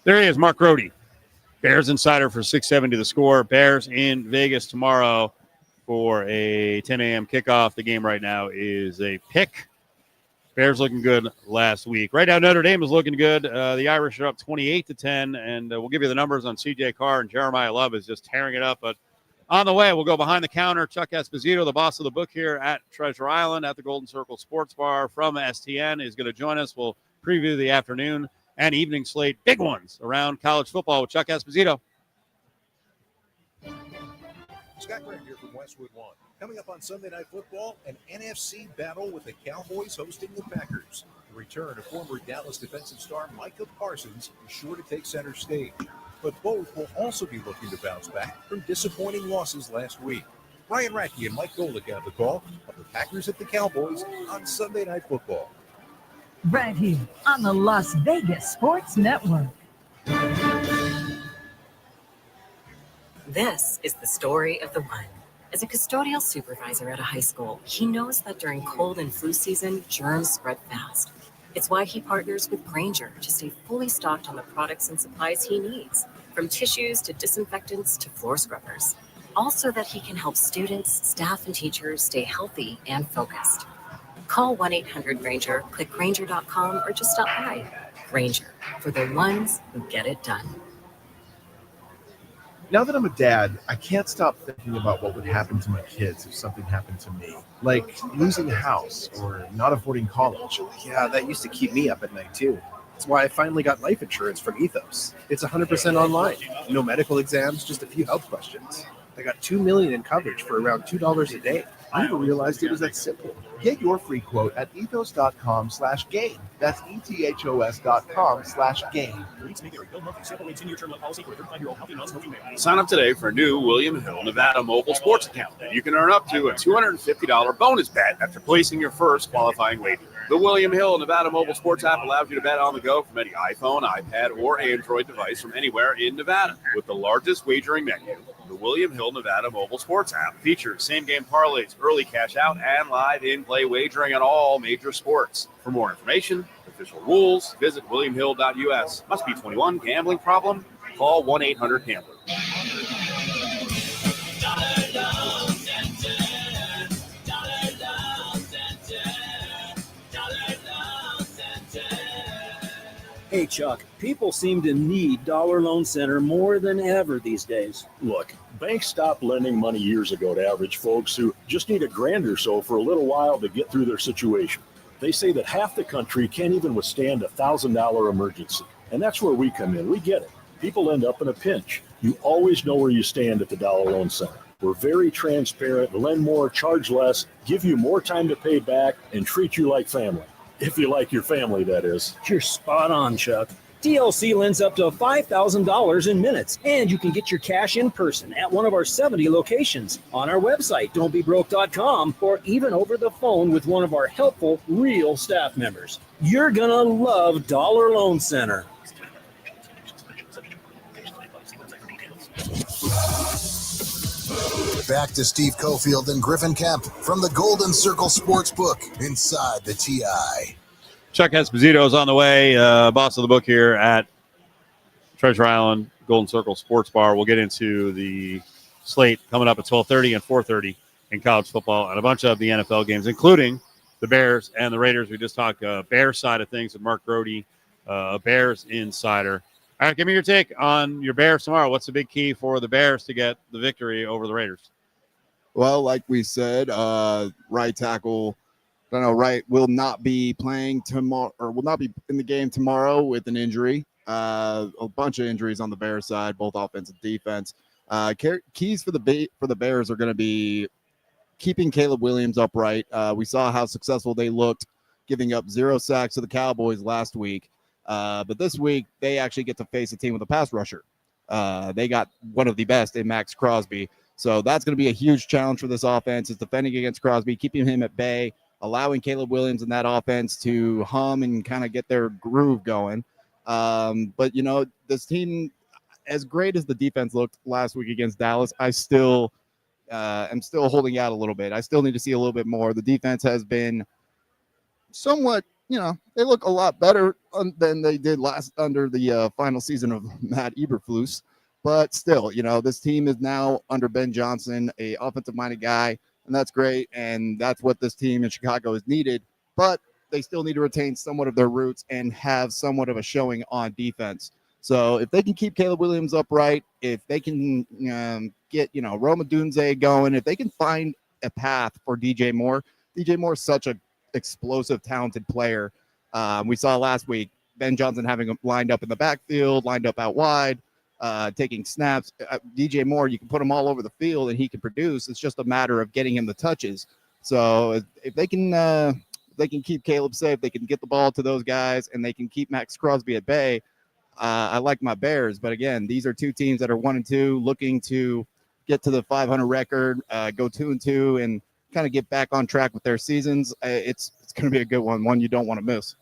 There he is, Mark Rohde, Bears insider for 670 The Score. Bears in Vegas tomorrow for a 10 a.m. kickoff. The game right now is a pick. Bears looking good last week. Right now, Notre Dame is looking good. The Irish are up 28-10, and we'll give you the numbers on C.J. Carr, and Jeremiah Love is just tearing it up. But on the way, we'll go behind the counter. Chuck Esposito, the boss of the book here at Treasure Island at the Golden Circle Sports Bar from STN, is going to join us. We'll preview the afternoon and evening slate, big ones around college football with Chuck Esposito. Scott Graham here from Westwood One. Coming up on Sunday Night Football, an NFC battle with the Cowboys hosting the Packers. The return of former Dallas defensive star Micah Parsons is sure to take center stage. But both will also be looking to bounce back from disappointing losses last week. Ryan Radke and Mike Golick have the call of the Packers at the Cowboys on Sunday Night Football. Right here on the Las Vegas Sports Network. This is the story of the one. As a custodial supervisor at a high school, he knows that during cold and flu season, germs spread fast. It's why he partners with Grainger to stay fully stocked on the products and supplies he needs, from tissues to disinfectants to floor scrubbers. Also that he can help students, staff, and teachers stay healthy and focused. Call 1-800-GRAINGER, click Grainger.com, or just stop by. Grainger, for the ones who get it done. Now that I'm a dad, I can't stop thinking about what would happen to my kids if something happened to me. Like losing a house or not affording college. Yeah, that used to keep me up at night too. That's why I finally got life insurance from Ethos. It's 100% online. No medical exams, just a few health questions. I got $2 million in coverage for around $2 a day. I never realized it was that simple. Get your free quote at ethos.com/gain. That's ethos.com/gain. Sign up today for a new William Hill Nevada mobile sports account. You can earn up to a $250 bonus bet after placing your first qualifying wager. The William Hill Nevada mobile sports app allows you to bet on the go from any iPhone, iPad, or Android device from anywhere in Nevada. With the largest wagering menu, the William Hill Nevada mobile sports app features same-game parlays, early cash out, and live in-play wagering on all major sports. For more information, official rules, visit williamhill.us. Must be 21. Gambling problem? Call 1-800-GAMBLER. Hey, Chuck, people seem to need Dollar Loan Center more than ever these days. Look, banks stopped lending money years ago to average folks who just need $1,000 or so for a little while to get through their situation. They say that half the country can't even withstand a $1,000 emergency. And that's where we come in. We get it. People end up in a pinch. You always know where you stand at the Dollar Loan Center. We're very transparent, lend more, charge less, give you more time to pay back, and treat you like family. If you like your family, that is. You're spot on, Chuck. DLC lends up to $5,000 in minutes, and you can get your cash in person at one of our 70 locations, on our website, don'tbebroke.com, or even over the phone with one of our helpful, real staff members. You're going to love Dollar Loan Center. Back to Steve Cofield and Griffin Kemp from the Golden Circle Sportsbook inside the TI. Chuck Esposito is on the way, boss of the book here at Treasure Island Golden Circle Sports Bar. We'll get into the slate coming up at 12:30 and 4:30 in college football and a bunch of the NFL games, including the Bears and the Raiders. We just talked Bears side of things with Mark Grody, a Bears insider. All right, give me your take on your Bears tomorrow. What's the big key for the Bears to get the victory over the Raiders? Well, like we said, right tackle, Wright will not be playing tomorrow, or will not be in the game tomorrow with an injury. A bunch of injuries on the Bears side, both offense and defense. Keys for the Bears are going to be keeping Caleb Williams upright. We saw how successful they looked, giving up 0 sacks to the Cowboys last week. But this week, they actually get to face a team with a pass rusher. They got one of the best in Max Crosby. So that's going to be a huge challenge for this offense, is defending against Crosby, keeping him at bay, allowing Caleb Williams and that offense to hum and kind of get their groove going. But, this team, as great as the defense looked last week against Dallas, I still am still holding out a little bit. I still need to see a little bit more. The defense has been somewhat, they look a lot better than they did under the final season of Matt Eberflus. But still, this team is now under Ben Johnson, a offensive-minded guy, and that's great, and that's what this team in Chicago is needed. But they still need to retain somewhat of their roots and have somewhat of a showing on defense. So if they can keep Caleb Williams upright, if they can get, Roma Dunze going, if they can find a path for DJ Moore is such an explosive, talented player. We saw last week Ben Johnson having him lined up in the backfield, lined up out wide. taking snaps. DJ Moore, you can put him all over the field and he can produce. It's just a matter of getting him the touches. So if they can keep Caleb safe, they can get the ball to those guys, and they can keep Max Crosby at bay. I like my Bears, but again, these are two teams that are 1-2, looking to get to the 500 record, go 2-2, and kind of get back on track with their seasons. It's going to be a good one you don't want to miss.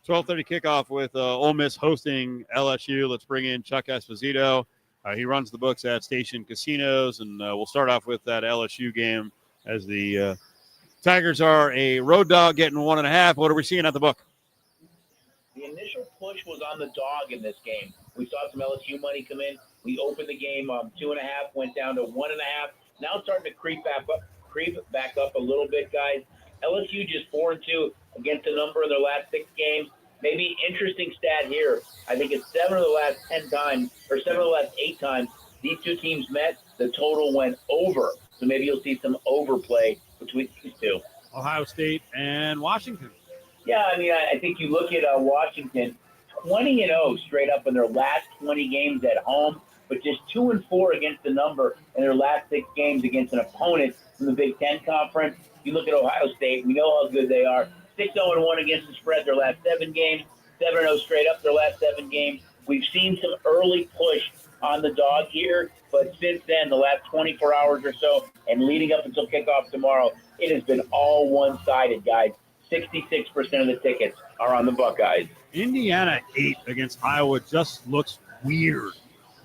12:30 kickoff with Ole Miss hosting LSU. Let's bring in Chuck Esposito. He runs the books at Station Casinos, and we'll start off with that LSU game as the Tigers are a road dog getting 1.5. What are we seeing at the book? The initial push was on the dog in this game. We saw some LSU money come in. We opened the game 2.5, went down to 1.5. Now it's starting to creep back up a little bit, guys. LSU just 4-2 against the number in their last 6 games. Maybe interesting stat here. I think it's 7 of the last 10 times, or 7 of the last 8 times these two teams met, the total went over. So maybe you'll see some overplay between these two. Ohio State and Washington. Yeah, I mean, I think you look at Washington, 20-0 straight up in their last 20 games at home, but just 2-4 against the number in their last 6 games against an opponent from the Big Ten Conference. You look at Ohio State, we know how good they are. 6-0-1 against the spread their last 7 games, 7-0 straight up their last 7 games. We've seen some early push on the dog here, but since then, the last 24 hours or so, and leading up until kickoff tomorrow, it has been all one-sided, guys. 66% of the tickets are on the Buckeyes. Indiana 8 against Iowa just looks weird.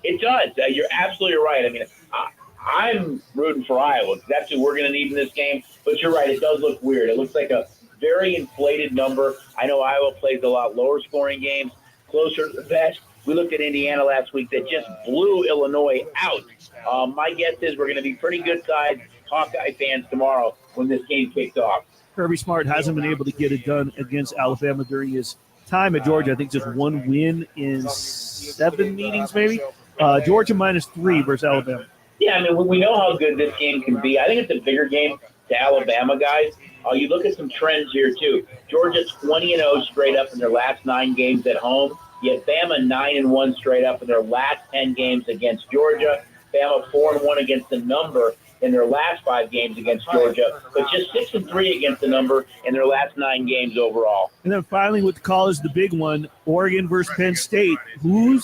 It does. You're absolutely right. I mean, I'm rooting for Iowa. That's who we're going to need in this game. But you're right. It does look weird. It looks like a very inflated number. I know Iowa plays a lot lower scoring games, closer to the best. We looked at Indiana last week that just blew Illinois out. My guess is we're going to be pretty good-sized Hawkeye fans tomorrow when this game kicks off. Kirby Smart hasn't been able to get it done against Alabama during his time at Georgia. I think just 1 win in 7 meetings, maybe. Georgia -3 versus Alabama. Yeah, I mean, we know how good this game can be. I think it's a bigger game to Alabama, guys. You look at some trends here, too. Georgia 20-0 straight up in their last 9 games at home. Yet Bama 9-1 straight up in their last 10 games against Georgia. Bama 4-1 against the number in their last 5 games against Georgia, but just 6-3 against the number in their last 9 games overall. And then finally with college, the big one, Oregon versus Penn State. Who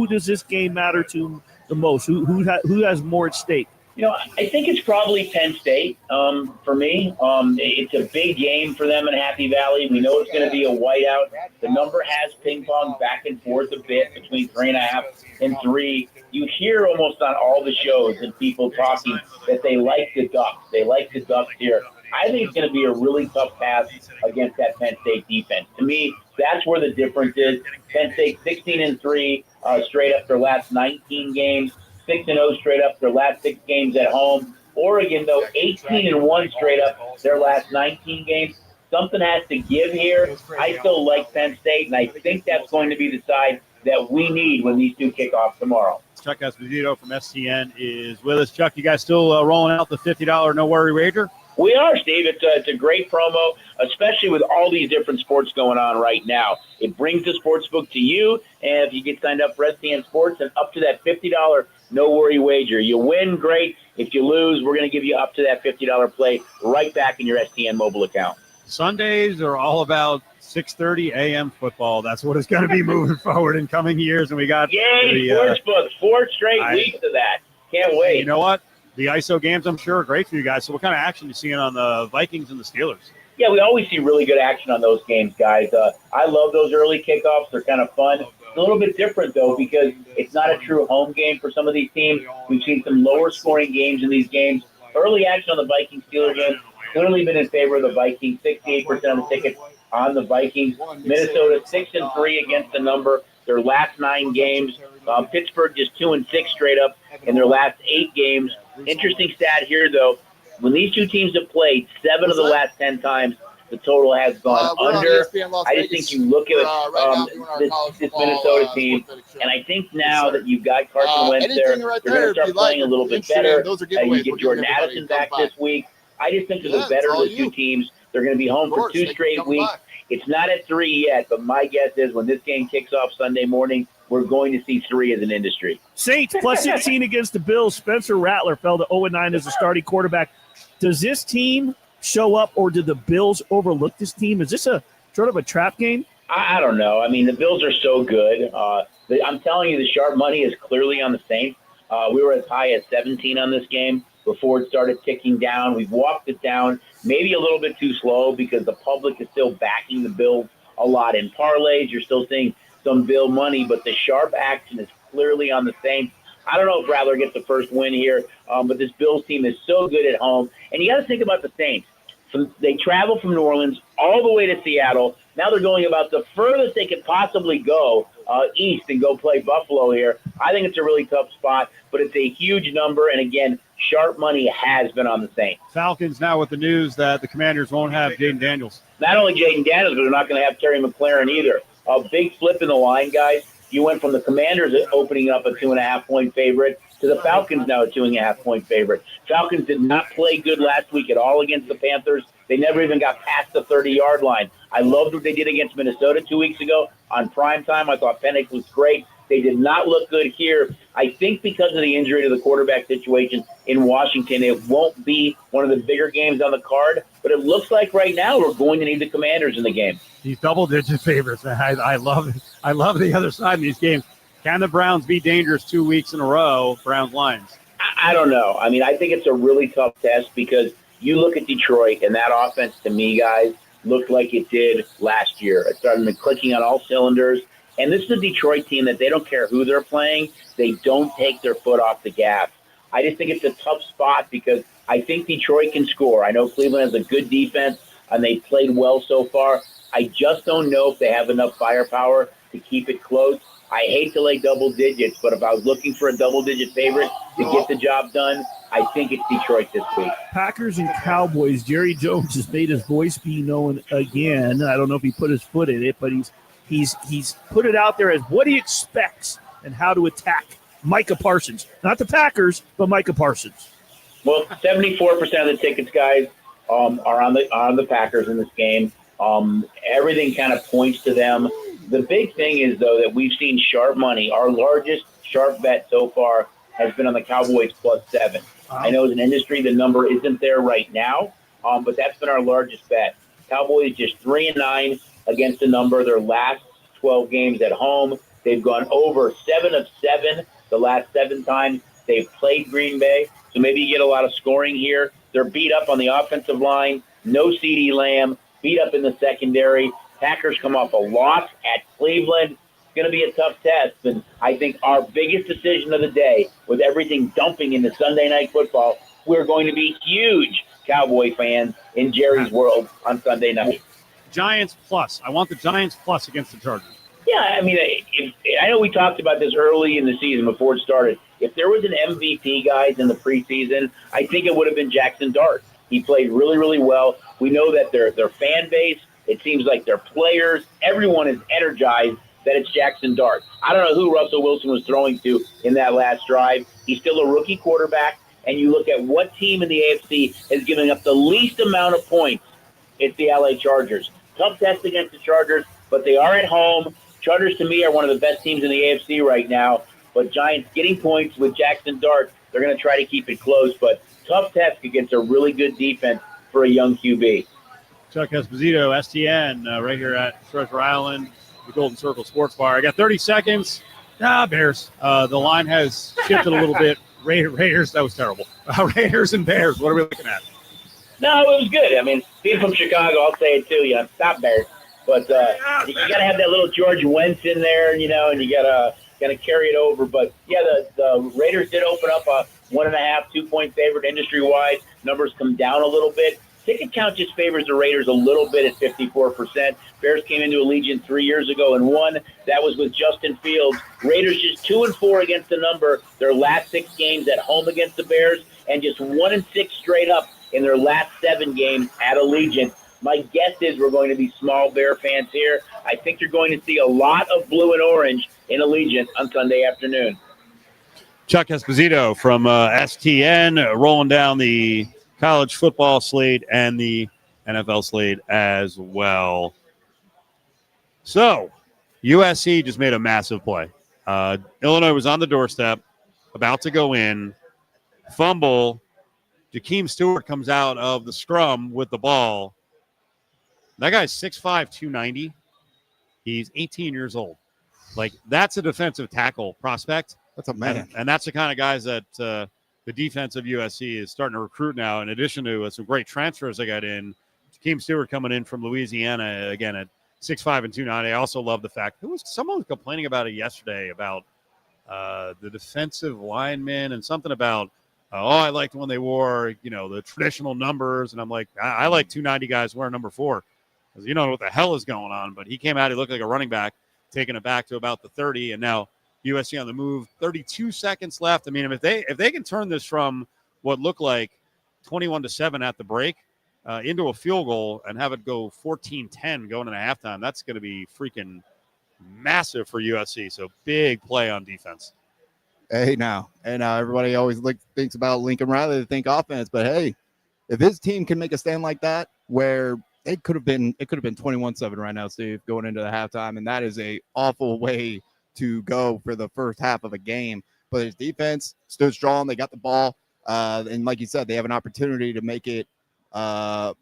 does this game matter to the most? Who has more at stake? You know, I think it's probably Penn State for me. It's a big game for them in Happy Valley. We know it's going to be a whiteout. The number has ping-ponged back and forth a bit between 3.5 and 3. You hear almost on all the shows and people talking that they like the Ducks. They like the Ducks here. I think it's going to be a really tough task against that Penn State defense. To me, that's where the difference is. Penn State 16-3 straight up their last 19 games. 6-0 straight up their last 6 games at home. Oregon, though, 18-1 straight up their last 19 games. Something has to give here. I still like Penn State, and I think that's going to be the side that we need when these two kick off tomorrow. Chuck Esposito from SCN is with us. Chuck, you guys still rolling out the $50 no-worry wager? We are, Steve. It's a great promo, especially with all these different sports going on right now. It brings the sportsbook to you, and if you get signed up for SCN Sports, and up to that $50 no-worry wager. You win, great. If you lose, we're going to give you up to that $50 play right back in your SCN mobile account. Sundays are all about 6:30 a.m. football. That's what it's going to be moving forward in coming years. And we got sportsbook, 4 straight weeks of that. Can't wait. You know what? The ISO games, I'm sure, are great for you guys. So what kind of action are you seeing on the Vikings and the Steelers? Yeah, we always see really good action on those games, guys. I love those early kickoffs. They're kind of fun. It's a little bit different, though, because it's not a true home game for some of these teams. We've seen some lower-scoring games in these games. Early action on the Vikings-Steelers game, clearly been in favor of the Vikings. 68% of the tickets on the Vikings. Minnesota 6-3 against the number. Their last 9 games. Pittsburgh just 2-6 straight up in their last 8 games. Interesting stat here, though. When these two teams have played 7 of the last 10 times, the total has gone under. I just think you look at this Minnesota team, and I think now that you've got Carson Wentz there, they're going to start playing a little bit better. You get Jordan Addison back this week. I just think they're the better of the two teams. They're going to be home for 2 straight weeks. It's not at 3 yet, but my guess is when this game kicks off Sunday morning, we're going to see 3 as an industry. Saints plus 16 against the Bills. Spencer Rattler fell to 0-9 as a starting quarterback. Does this team show up, or did the Bills overlook this team? Is this a sort of a trap game? I don't know. I mean, the Bills are so good. I'm telling you, the sharp money is clearly on the Saints. We were as high as 17 on this game before it started ticking down. We've walked it down maybe a little bit too slow because the public is still backing the Bills a lot in parlays. You're still seeing some Bill money, but the sharp action is clearly on the Saints. I don't know if Rattler gets the first win here, but this Bills team is so good at home. And you got to think about the Saints. They travel from New Orleans all the way to Seattle. Now they're going about the furthest they could possibly go east and go play Buffalo here. I think it's a really tough spot, but it's a huge number. And, again, sharp money has been on the Saints. Falcons now with the news that the Commanders won't have Jaden Daniels. Not only Jaden Daniels, but they're not going to have Terry McLaurin either. A big flip in the line, guys. You went from the Commanders opening up a 2.5-point favorite to the Falcons now a 2.5-point favorite. Falcons did not play good last week at all against the Panthers. They never even got past the 30-yard line. I loved what they did against Minnesota 2 weeks ago on primetime. I thought Penix was great. They did not look good here. I think because of the injury to the quarterback situation in Washington, it won't be one of the bigger games on the card. But it looks like right now we're going to need the Commanders in the game. These double-digit favorites, man. I love it. I love the other side in these games. Can the Browns be dangerous 2 weeks in a row, Browns-Lions? I don't know. I mean, I think it's a really tough test because you look at Detroit, and that offense, to me, guys, looked like it did last year. It started clicking on all cylinders. And this is a Detroit team that they don't care who they're playing. They don't take their foot off the gas. I just think it's a tough spot because I think Detroit can score. I know Cleveland has a good defense, and they played well so far. I just don't know if they have enough firepower to keep it close. I hate to lay double digits, but if I was looking for a double-digit favorite to get the job done, I think it's Detroit this week. Packers and Cowboys. Jerry Jones has made his voice be known again. I don't know if he put his foot in it, but he's put it out there as what he expects and how to attack Micah Parsons. Not the Packers, but Micah Parsons. Well, 74% of the tickets, guys, are on the Packers in this game. Everything kind of points to them. The big thing is, though, that we've seen sharp money. Our largest sharp bet so far has been on the Cowboys +7. I know as an industry the number isn't there right now, but that's been our largest bet. Cowboys just 3-9 against the number. Their last 12 games at home, they've gone over 7 of 7 the last 7 times they've played Green Bay. So maybe you get a lot of scoring here. They're beat up on the offensive line. No CeeDee Lamb. Beat up in the secondary. Packers come off a loss at Cleveland. It's going to be a tough test. And I think our biggest decision of the day, with everything dumping into Sunday Night Football, we're going to be huge Cowboy fans in Jerry's world on Sunday night. Giants plus. I want the Giants plus against the Chargers. Yeah, I mean, I know we talked about this early in the season before it started. If there was an MVP, guys, in the preseason, I think it would have been Jackson Dart. He played really, really well. We know that their fan base, it seems like their players, everyone is energized that it's Jackson Dart. I don't know who Russell Wilson was throwing to in that last drive. He's still a rookie quarterback, and you look at what team in the AFC is giving up the least amount of points. It's the LA Chargers. Tough test against the Chargers, but they are at home. Chargers, to me, are one of the best teams in the AFC right now. But Giants getting points with Jackson Dart, they're going to try to keep it close. But tough test against a really good defense for a young QB. Chuck Esposito, STN, right here at Treasure Island, the Golden Circle Sports Bar. I got 30 seconds. Bears. The line has shifted a little bit. Raiders, that was terrible. Raiders and Bears, what are we looking at? No, it was good. I mean, being from Chicago, I'll say it too. Stop Bears. But you got to have that little George Wentz in there, and you got to carry it over. But, yeah, the Raiders did open up a 1.5, 2-point favorite industry-wide. Numbers come down a little bit. Ticket count just favors the Raiders a little bit at 54%. Bears came into Allegiant 3 years ago and won. That was with Justin Fields. Raiders just 2-4 against the number their last 6 games at home against the Bears, and just 1-6 straight up in their last 7 games at Allegiant. My guess is we're going to be small Bear fans here. I think you're going to see a lot of blue and orange in Allegiant on Sunday afternoon. Chuck Esposito from STN rolling down the college football slate and the NFL slate as well. So, USC just made a massive play. Illinois was on the doorstep, about to go in, fumble. Jakeem Stewart comes out of the scrum with the ball. That guy's 6'5", 290. He's 18 years old. Like, that's a defensive tackle prospect. That's a man. And that's the kind of guys that the defense of USC is starting to recruit now, in addition to some great transfers they got in. Jakeem Stewart coming in from Louisiana, again, at 6'5" and 290. I also love the fact someone was complaining about it yesterday about the defensive linemen and something about, I liked when they wore, the traditional numbers. And I'm like, I like 290 guys wearing number 4 because you don't know what the hell is going on. But he came out, he looked like a running back, taking it back to about the 30. And now USC on the move, 32 seconds left. I mean, if they can turn this from what looked like 21-7 at the break into a field goal and have it go 14-10 going into halftime, that's going to be freaking massive for USC. So big play on defense. Hey, now, and everybody always thinks about Lincoln Riley to think offense, but hey, if his team can make a stand like that, where it could have been 21-7 right now, Steve, going into the halftime, and that is a awful way to go for the first half of a game. But his defense stood strong. They got the ball, and like you said, they have an opportunity to make it, about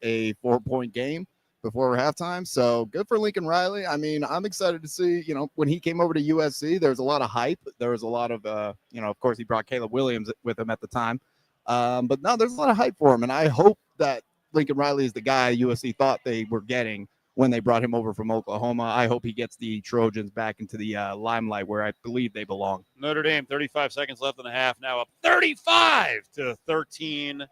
a 4-point game before halftime. So good for Lincoln Riley. I mean, I'm excited to see, when he came over to USC, there was a lot of hype. There was a lot of, of course, he brought Caleb Williams with him at the time. But no, there's a lot of hype for him. And I hope that Lincoln Riley is the guy USC thought they were getting when they brought him over from Oklahoma. I hope he gets the Trojans back into the limelight where I believe they belong. Notre Dame, 35 seconds left in the half, now up 35-13.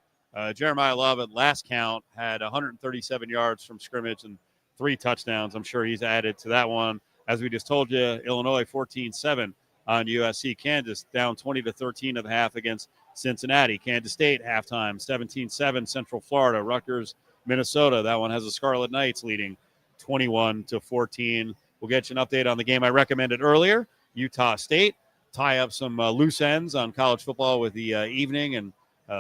Jeremiah Love at last count had 137 yards from scrimmage and 3 touchdowns. I'm sure he's added to that one. As we just told you, Illinois 14-7 on USC. Kansas down 20-13 at the half against Cincinnati. Kansas State halftime 17-7 Central Florida. Rutgers, Minnesota. That one has the Scarlet Knights leading 21-14. We'll get you an update on the game I recommended earlier. Utah State tie up some loose ends on college football with the evening and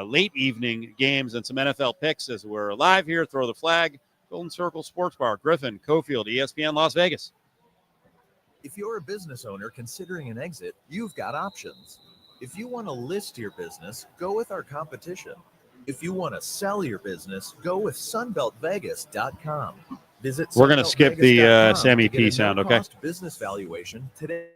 late evening games and some NFL picks as we're live here. Throw the flag. Golden Circle Sports Bar. Griffin, Cofield, ESPN Las Vegas. If you're a business owner considering an exit, you've got options. If you want to list your business, go with our competition. If you want to sell your business, go with sunbeltvegas.com. Visit We're going to skip the Sammy to P get a sound, okay? no-cost business valuation today.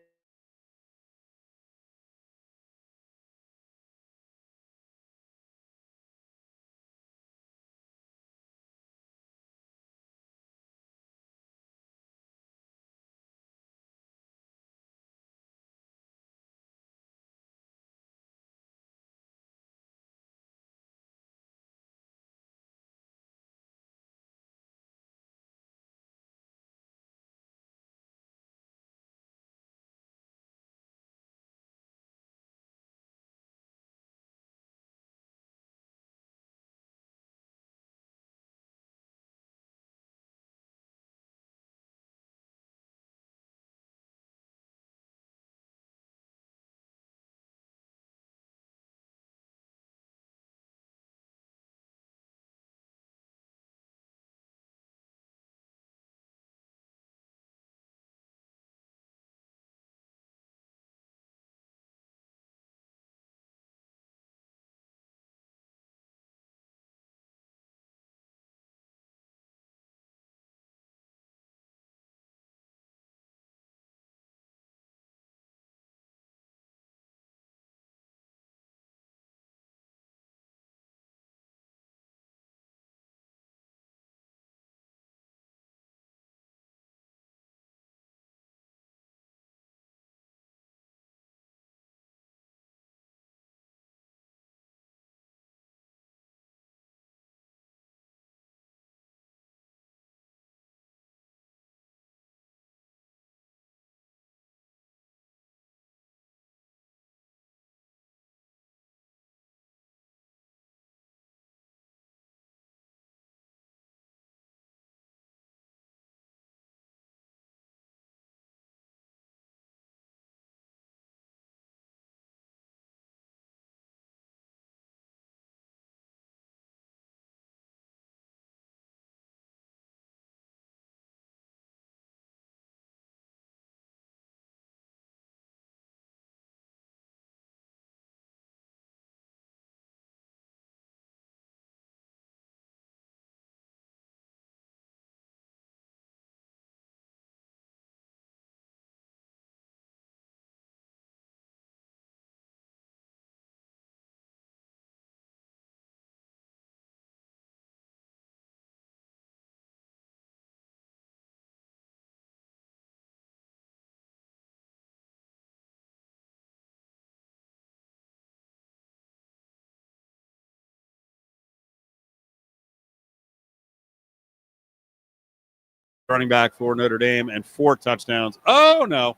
running back for Notre Dame, and 4 touchdowns. Oh, no.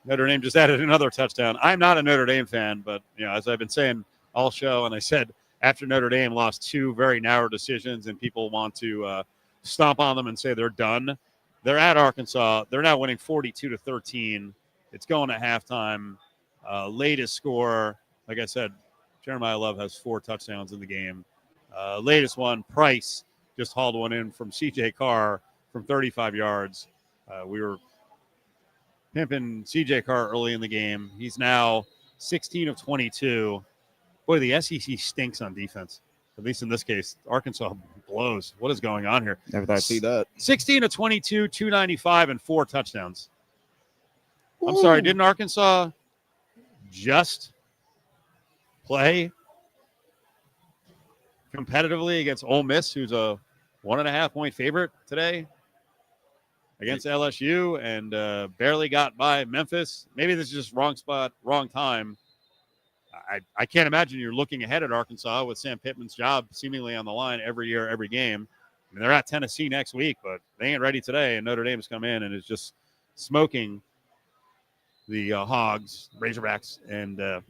Notre Dame just added another touchdown. I'm not a Notre Dame fan, but, as I've been saying all show, and I said after Notre Dame lost 2 very narrow decisions and people want to stomp on them and say they're done, they're at Arkansas. They're now winning 42-13. It's going to halftime. Latest score, like I said, Jeremiah Love has 4 touchdowns in the game. Latest one, Price just hauled one in from C.J. Carr from 35 yards. We were pimping C.J. Carr early in the game. He's now 16 of 22. Boy, the SEC stinks on defense, at least in this case. Arkansas blows. What is going on here? Never thought I'd see that. 16 of 22, 295, and 4 touchdowns. I'm sorry, didn't Arkansas just play competitively against Ole Miss, who's a 1.5-point favorite today against LSU, and barely got by Memphis? Maybe this is just wrong spot, wrong time. I can't imagine you're looking ahead at Arkansas with Sam Pittman's job seemingly on the line every year, every game. I mean, they're at Tennessee next week, but they ain't ready today, and Notre Dame's come in and is just smoking the Hogs, Razorbacks, and, the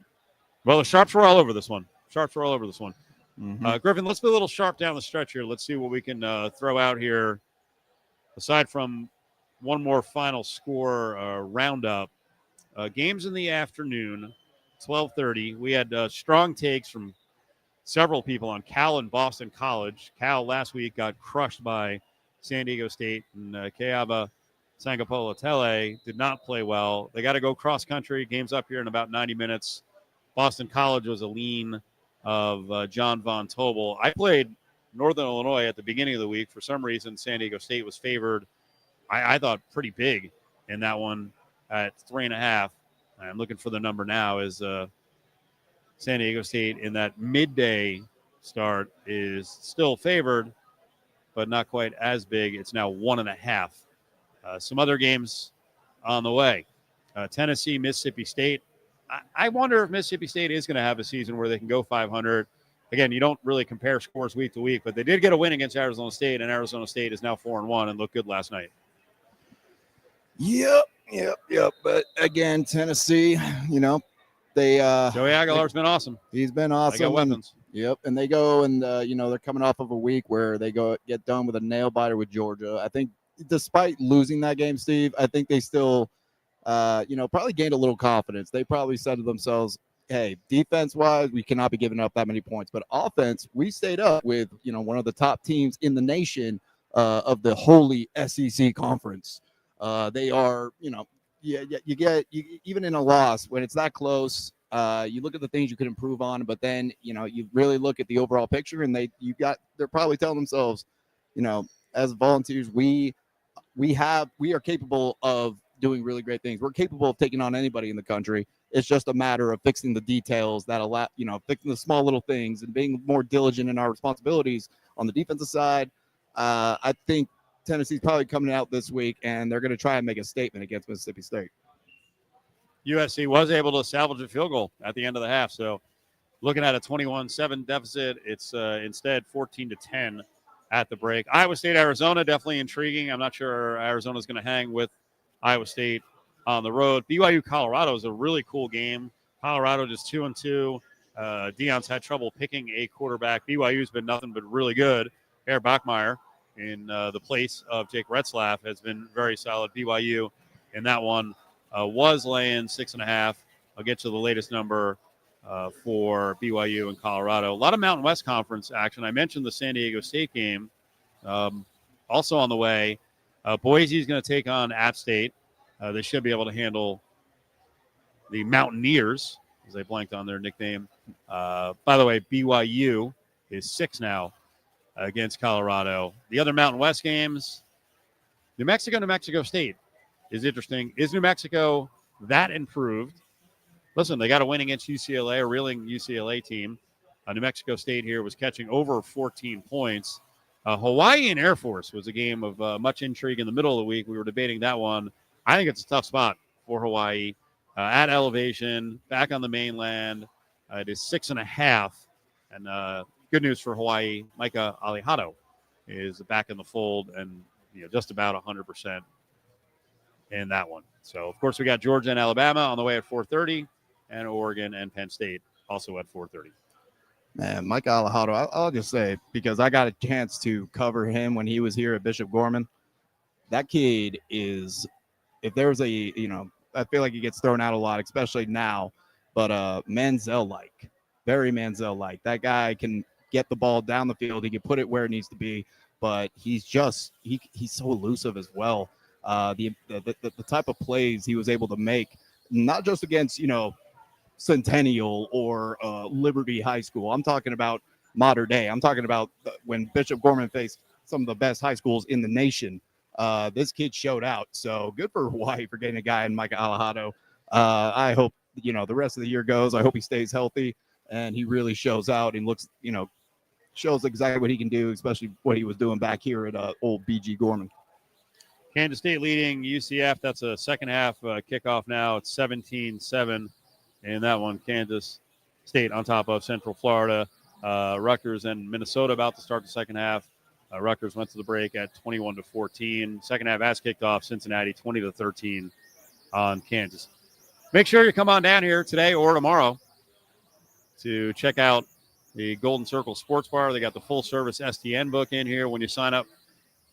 Sharps were all over this one. Mm-hmm. Griffin, let's be a little sharp down the stretch here. Let's see what we can throw out here. Aside from one more final score roundup, games in the afternoon, 12:30. We had strong takes from several people on Cal and Boston College. Cal last week got crushed by San Diego State, and Keaba Sangapola-Tele did not play well. They got to go cross-country. Game's up here in about 90 minutes. Boston College was a lean of John Von Tobel. I played Northern Illinois at the beginning of the week. For some reason, San Diego State was favored, I thought, pretty big in that one at 3.5. I'm looking for the number now. Is San Diego State in that midday start is still favored, but not quite as big. It's now 1.5. Some other games on the way. Tennessee, Mississippi State. I wonder if Mississippi State is going to have a season where they can go 500. Again, you don't really compare scores week to week, but they did get a win against Arizona State, and Arizona State is now 4-1 and looked good last night. Yep. But again, Tennessee, they Joey Aguilar's been awesome. He's been awesome. They got weapons. Yep, and they go and they're coming off of a week where they get done with a nail biter with Georgia. I think despite losing that game, Steve, I think they still probably gained a little confidence. They probably said to themselves, hey, defense-wise, we cannot be giving up that many points. But offense, we stayed up with, one of the top teams in the nation of the holy SEC conference. They are, you get even in a loss, when it's that close, you look at the things you could improve on, but then, you really look at the overall picture, and they're probably telling themselves, as volunteers, we are capable of doing really great things. We're capable of taking on anybody in the country. It's just a matter of fixing the details that allow, fixing the small little things and being more diligent in our responsibilities on the defensive side. I think Tennessee's probably coming out this week, and they're going to try and make a statement against Mississippi State. USC was able to salvage a field goal at the end of the half. So looking at a 21-7 deficit, it's instead 14-10 at the break. Iowa State, Arizona, definitely intriguing. I'm not sure Arizona's going to hang with Iowa State on the road. BYU, Colorado is a really cool game. Colorado just 2-2. Deion's had trouble picking a quarterback. BYU's been nothing but really good. Herr Bachmeier in the place of Jake Retzlaff has been very solid. BYU in that one was laying 6.5. I'll get to the latest number for BYU and Colorado. A lot of Mountain West Conference action. I mentioned the San Diego State game. Also on the way, Boise is going to take on App State. They should be able to handle the Mountaineers, as they blanked on their nickname. By the way, BYU is 6 now against Colorado. The other Mountain West games, New Mexico State is interesting. Is New Mexico that improved? Listen, they got a win against UCLA, a reeling UCLA team. New Mexico State here was catching over 14 points. Hawaii and Air Force was a game of much intrigue in the middle of the week. We were debating that one. I think it's a tough spot for Hawaii. At elevation, back on the mainland. It is 6.5. And good news for Hawaii, Micah Alejado is back in the fold. And just about 100% in that one. So, of course, we got Georgia and Alabama on the way at 4:30, and Oregon and Penn State also at 4:30. Man, Mike Alejado, I'll just say, because I got a chance to cover him when he was here at Bishop Gorman, that kid is, if there's a, I feel like he gets thrown out a lot, especially now, but Manziel-like, very Manziel-like. That guy can get the ball down the field. He can put it where it needs to be, but he's just, he's so elusive as well. The type of plays he was able to make, not just against, Centennial or Liberty High School. I'm talking about modern day. I'm talking about when Bishop Gorman faced some of the best high schools in the nation. This kid showed out. So good for Hawaii for getting a guy in Mike Alejado. I hope, the rest of the year goes. I hope he stays healthy and he really shows out and looks, shows exactly what he can do, especially what he was doing back here at old BG Gorman. Kansas State leading UCF. That's a second half kickoff now. It's 17-7. In that one, Kansas State on top of Central Florida. Rutgers and Minnesota about to start the second half. Rutgers went to the break at 21-14. Second half has kicked off. Cincinnati 20-13 on Kansas. Make sure you come on down here today or tomorrow to check out the Golden Circle Sports Bar. They got the full service STN book in here. When you sign up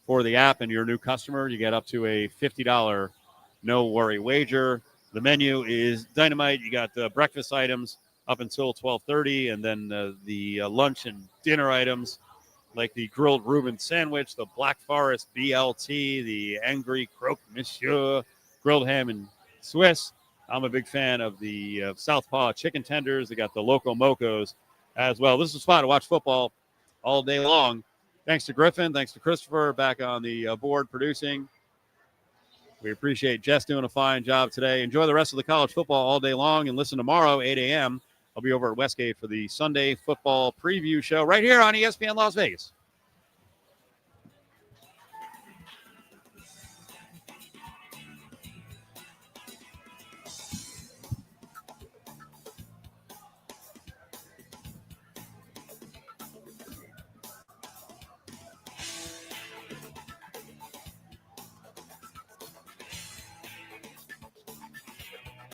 for the app and you're a new customer, you get up to a $50 no worry wager. The menu is dynamite. You got the breakfast items up until 12:30, and then the lunch and dinner items like the grilled Reuben sandwich, the Black Forest BLT, the Angry Croque Monsieur, grilled ham and Swiss. I'm a big fan of the Southpaw chicken tenders. They got the Loco Mocos as well. This is a spot to watch football all day long. Thanks to Griffin. Thanks to Christopher back on the board producing. We appreciate Jess doing a fine job today. Enjoy the rest of the college football all day long, and listen tomorrow, 8 a.m. I'll be over at Westgate for the Sunday football preview show right here on ESPN Las Vegas.